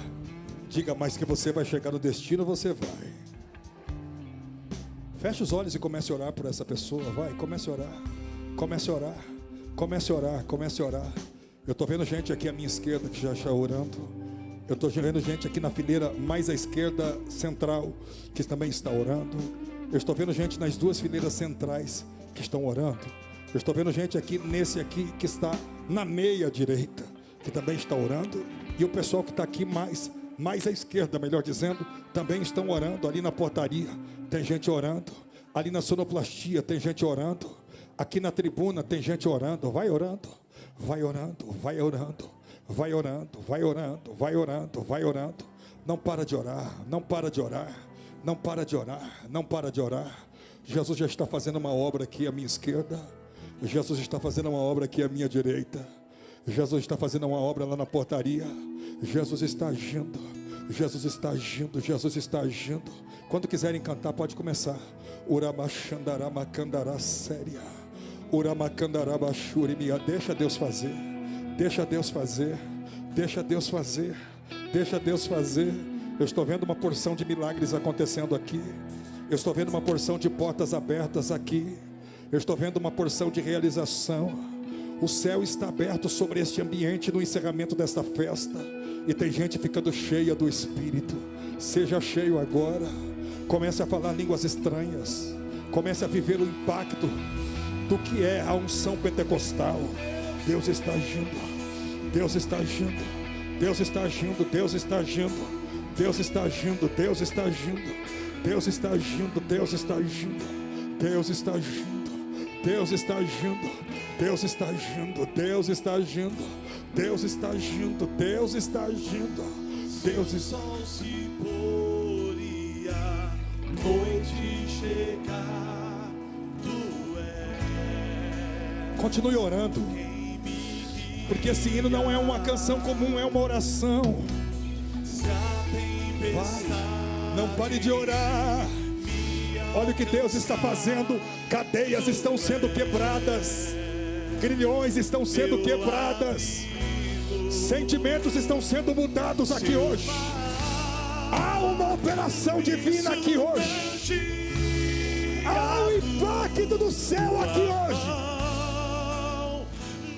Diga: mas que você vai chegar no destino, você vai. Feche os olhos e comece a orar por essa pessoa. Vai, comece a orar. Comece a orar. Comece a orar. Comece a orar. Eu estou vendo gente aqui à minha esquerda que já está orando. Eu estou vendo gente aqui na fileira mais à esquerda central que também está orando. Eu estou vendo gente nas duas fileiras centrais que estão orando. Eu estou vendo gente aqui nesse aqui que está na meia direita que também está orando. E o pessoal que está aqui mais à esquerda, melhor dizendo, também estão orando. Ali na portaria tem gente orando. Ali na sonoplastia tem gente orando. Aqui na tribuna tem gente orando. Vai orando, vai orando, vai orando. Vai orando, vai orando, vai orando, vai orando. Não para de orar, não para de orar, não para de orar, não para de orar. Jesus já está fazendo uma obra aqui à minha esquerda. Jesus está fazendo uma obra aqui à minha direita. Jesus está fazendo uma obra lá na portaria. Jesus está agindo. Jesus está agindo. Jesus está agindo. Quando quiserem cantar, pode começar. Uramachandaramacandará séria. Uramacandarabachurimia. Deixa Deus fazer. Deixa Deus fazer. Deixa Deus fazer. Deixa Deus fazer. Eu estou vendo uma porção de milagres acontecendo aqui. Eu estou vendo uma porção de portas abertas aqui. Eu estou vendo uma porção de realização. O céu está aberto sobre este ambiente no encerramento desta festa. E tem gente ficando cheia do Espírito. Seja cheio agora. Comece a falar línguas estranhas. Comece a viver o impacto do que é a unção pentecostal. Deus está agindo. Deus está agindo. Deus está agindo. Deus está agindo. Deus está agindo. Deus está agindo. Deus está agindo. Deus está agindo. Deus está agindo. Deus está agindo, Deus está agindo, Deus está agindo, Deus está agindo, Deus está agindo, Deus está... Sol se pôr e a noite chegar, tu és Continue orando, quem me guia. porque esse hino não é uma canção comum, é uma oração. Se a tempestade Não pare de orar. Olha o que Deus está fazendo. Cadeias estão sendo quebradas, grilhões estão sendo quebradas, sentimentos estão sendo mudados aqui hoje. Há uma operação divina aqui hoje. Há um impacto do céu aqui hoje.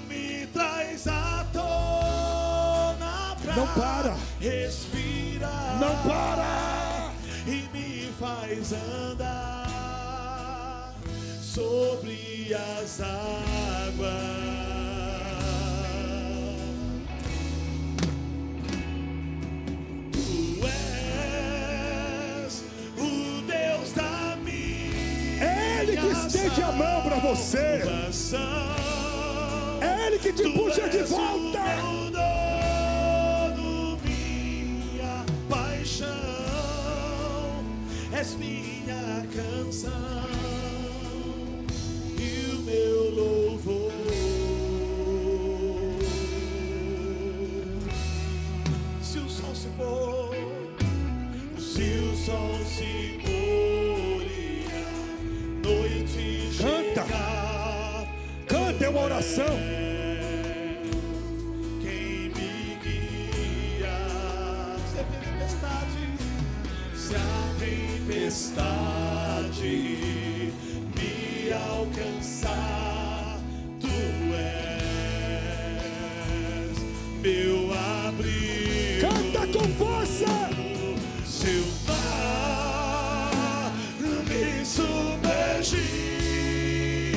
me traz à tona pra Não para, respirar. não para. E me faz andar sobre as águas. Tu és o Deus da minha Ele que estende a mão para você, salvação. Ele que te Tu puxa de és o volta. meu dono, minha paixão, és minha canção e o meu louvor. Se o sol se pôr, se o sol se pôr e a noite Canta. chegar, Canta, é uma oração. quem me guia. Se a tempestade me alcançar, tu és meu abrigo. Canta com força. Se o mar me submergir,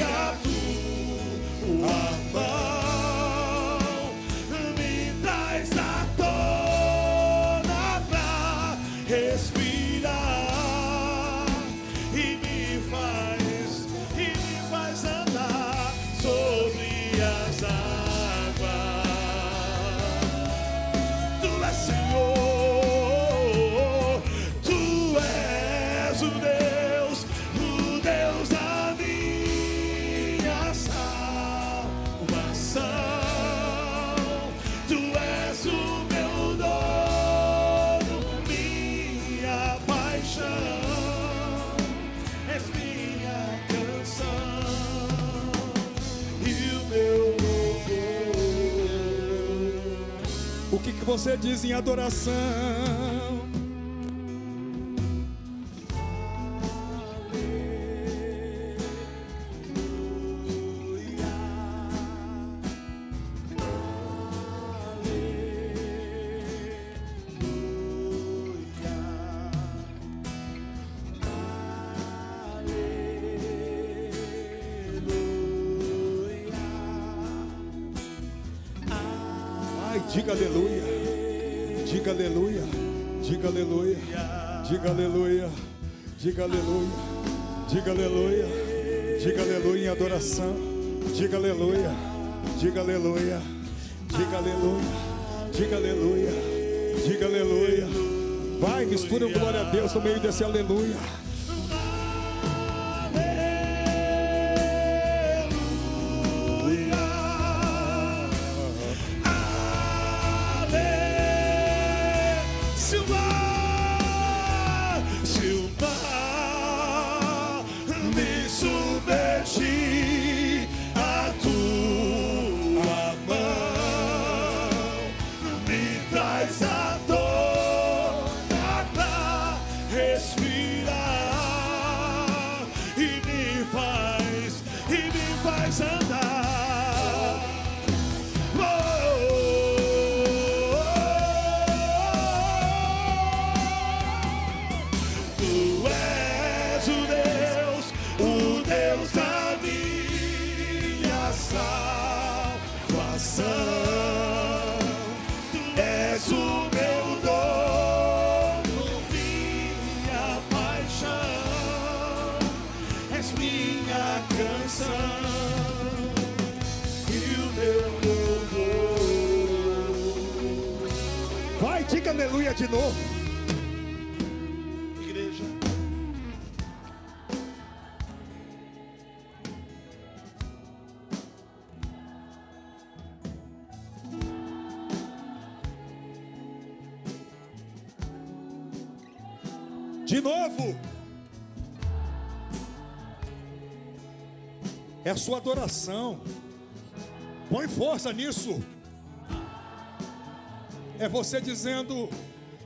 a tua mão me traz à tona pra respirar e me faz andar sobre as águas. Tu és Senhor, tu és o Deus da minha salvação. Tu és o meu dono, minha paixão, és minha canção e o meu louvor. O que você diz em adoração? Ai, diga aleluia, diga aleluia, diga aleluia, diga aleluia, diga aleluia, diga aleluia, diga aleluia em adoração, diga aleluia, diga aleluia, diga aleluia, diga aleluia, diga aleluia. Vai, mistura o glória a Deus no meio desse aleluia. Se o mar me submergir, a tua mão me traz à tona pra respirar e me faz andar. Tu és o Deus da minha salvação. Tu és o meu dono, minha paixão, és minha minha canção e o meu louvor. Vai, diga aleluia de novo. Igreja, De novo. É a sua adoração. Põe força nisso. É você dizendo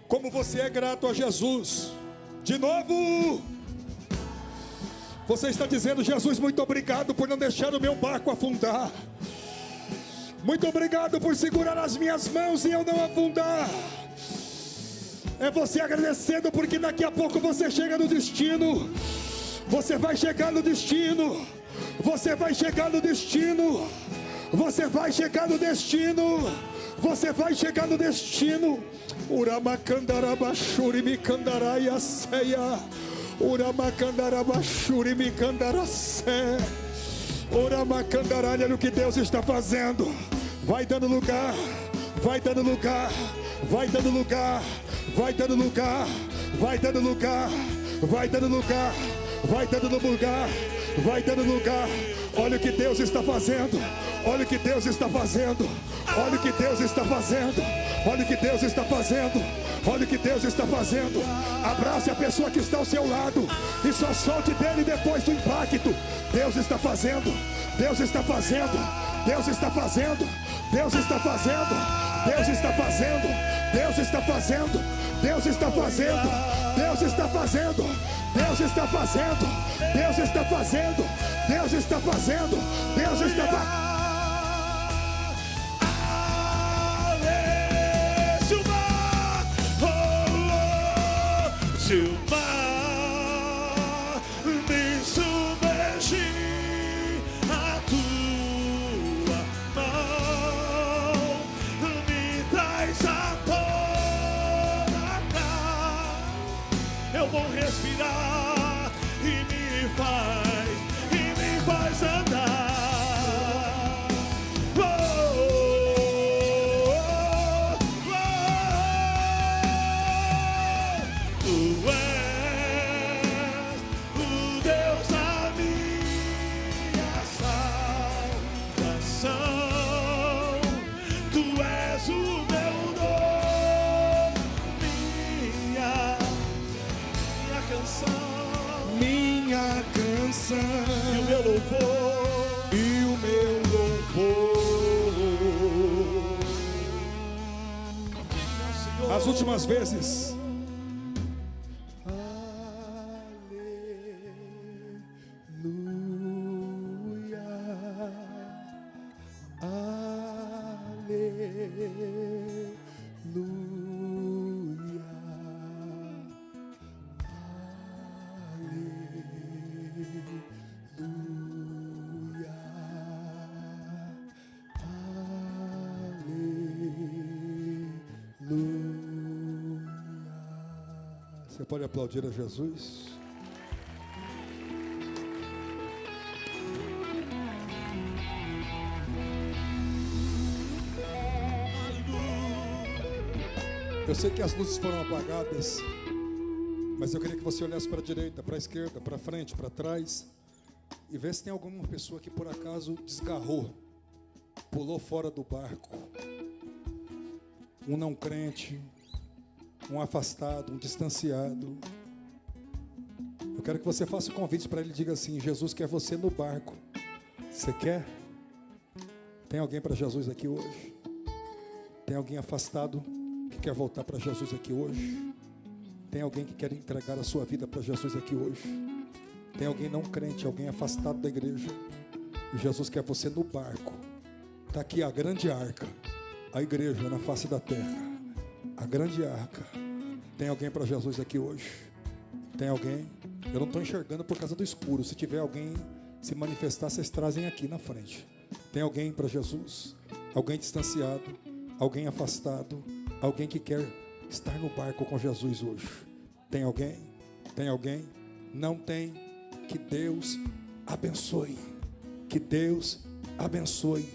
como você é grato a Jesus. De novo. Você está dizendo: Jesus, muito obrigado por não deixar o meu barco afundar. Muito obrigado por segurar as minhas mãos e eu não afundar. É você agradecendo porque daqui a pouco você chega no destino. Você vai chegar no destino. Você vai chegar no destino. Você vai chegar no destino. Você vai chegar no destino. Uramacandarabashuri micandaraya ceia. Uramacandarabashuri micandaracé. Uramacandaralha, no que Deus está fazendo. Vai dando lugar. Vai dando lugar. Vai dando lugar. Vai dando lugar, vai dando lugar, vai dando lugar, vai dando lugar, vai dando lugar. Olha o que Deus está fazendo, olha o que Deus está fazendo, olha o que Deus está fazendo, olha o que Deus está fazendo, olha o que Deus está fazendo. Abrace a pessoa que está ao seu lado e só solte dele depois do impacto. Deus está fazendo, Deus está fazendo, Deus está fazendo, Deus está fazendo, Deus está fazendo, Deus está fazendo, Deus está fazendo, Deus está fazendo, Deus está fazendo, Deus está fazendo, Deus está fazendo, Deus está fazendo. se o mar me submergir, a tua mão me traz à tona cá. Eu vou respirar e me faz andar. E o meu louvor, e o meu louvor. As últimas vezes. Aleluia, aleluia. Você pode aplaudir a Jesus? Eu sei que as luzes foram apagadas, mas eu queria que você olhasse para a direita, para a esquerda, para frente, para trás e vê se tem alguma pessoa que por acaso desgarrou, pulou fora do barco. Um não crente, um afastado, um distanciado. Eu quero que você faça o convite para ele e diga assim: Jesus quer você no barco. Você quer? Tem alguém para Jesus aqui hoje? Tem alguém afastado que quer voltar para Jesus aqui hoje? Tem alguém que quer entregar a sua vida para Jesus aqui hoje? Tem alguém não crente, alguém afastado da igreja? E Jesus quer você no barco. Está aqui a grande arca, a igreja na face da terra. A grande arca. Tem alguém para Jesus aqui hoje? Tem alguém? Eu não estou enxergando por causa do escuro. Se tiver alguém se manifestar, vocês trazem aqui na frente. Tem alguém para Jesus? Alguém distanciado? Alguém afastado? Alguém que quer estar no barco com Jesus hoje? Tem alguém? Tem alguém? Não tem? Que Deus abençoe. Que Deus abençoe.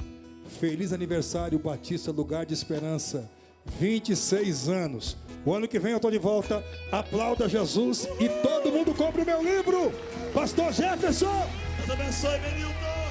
Feliz aniversário, Batista Lugar de Esperança. 26 anos. O ano que vem eu estou de volta. Aplauda Jesus e todo mundo compre o meu livro. Pastor Jefferson. Deus abençoe, Benilton.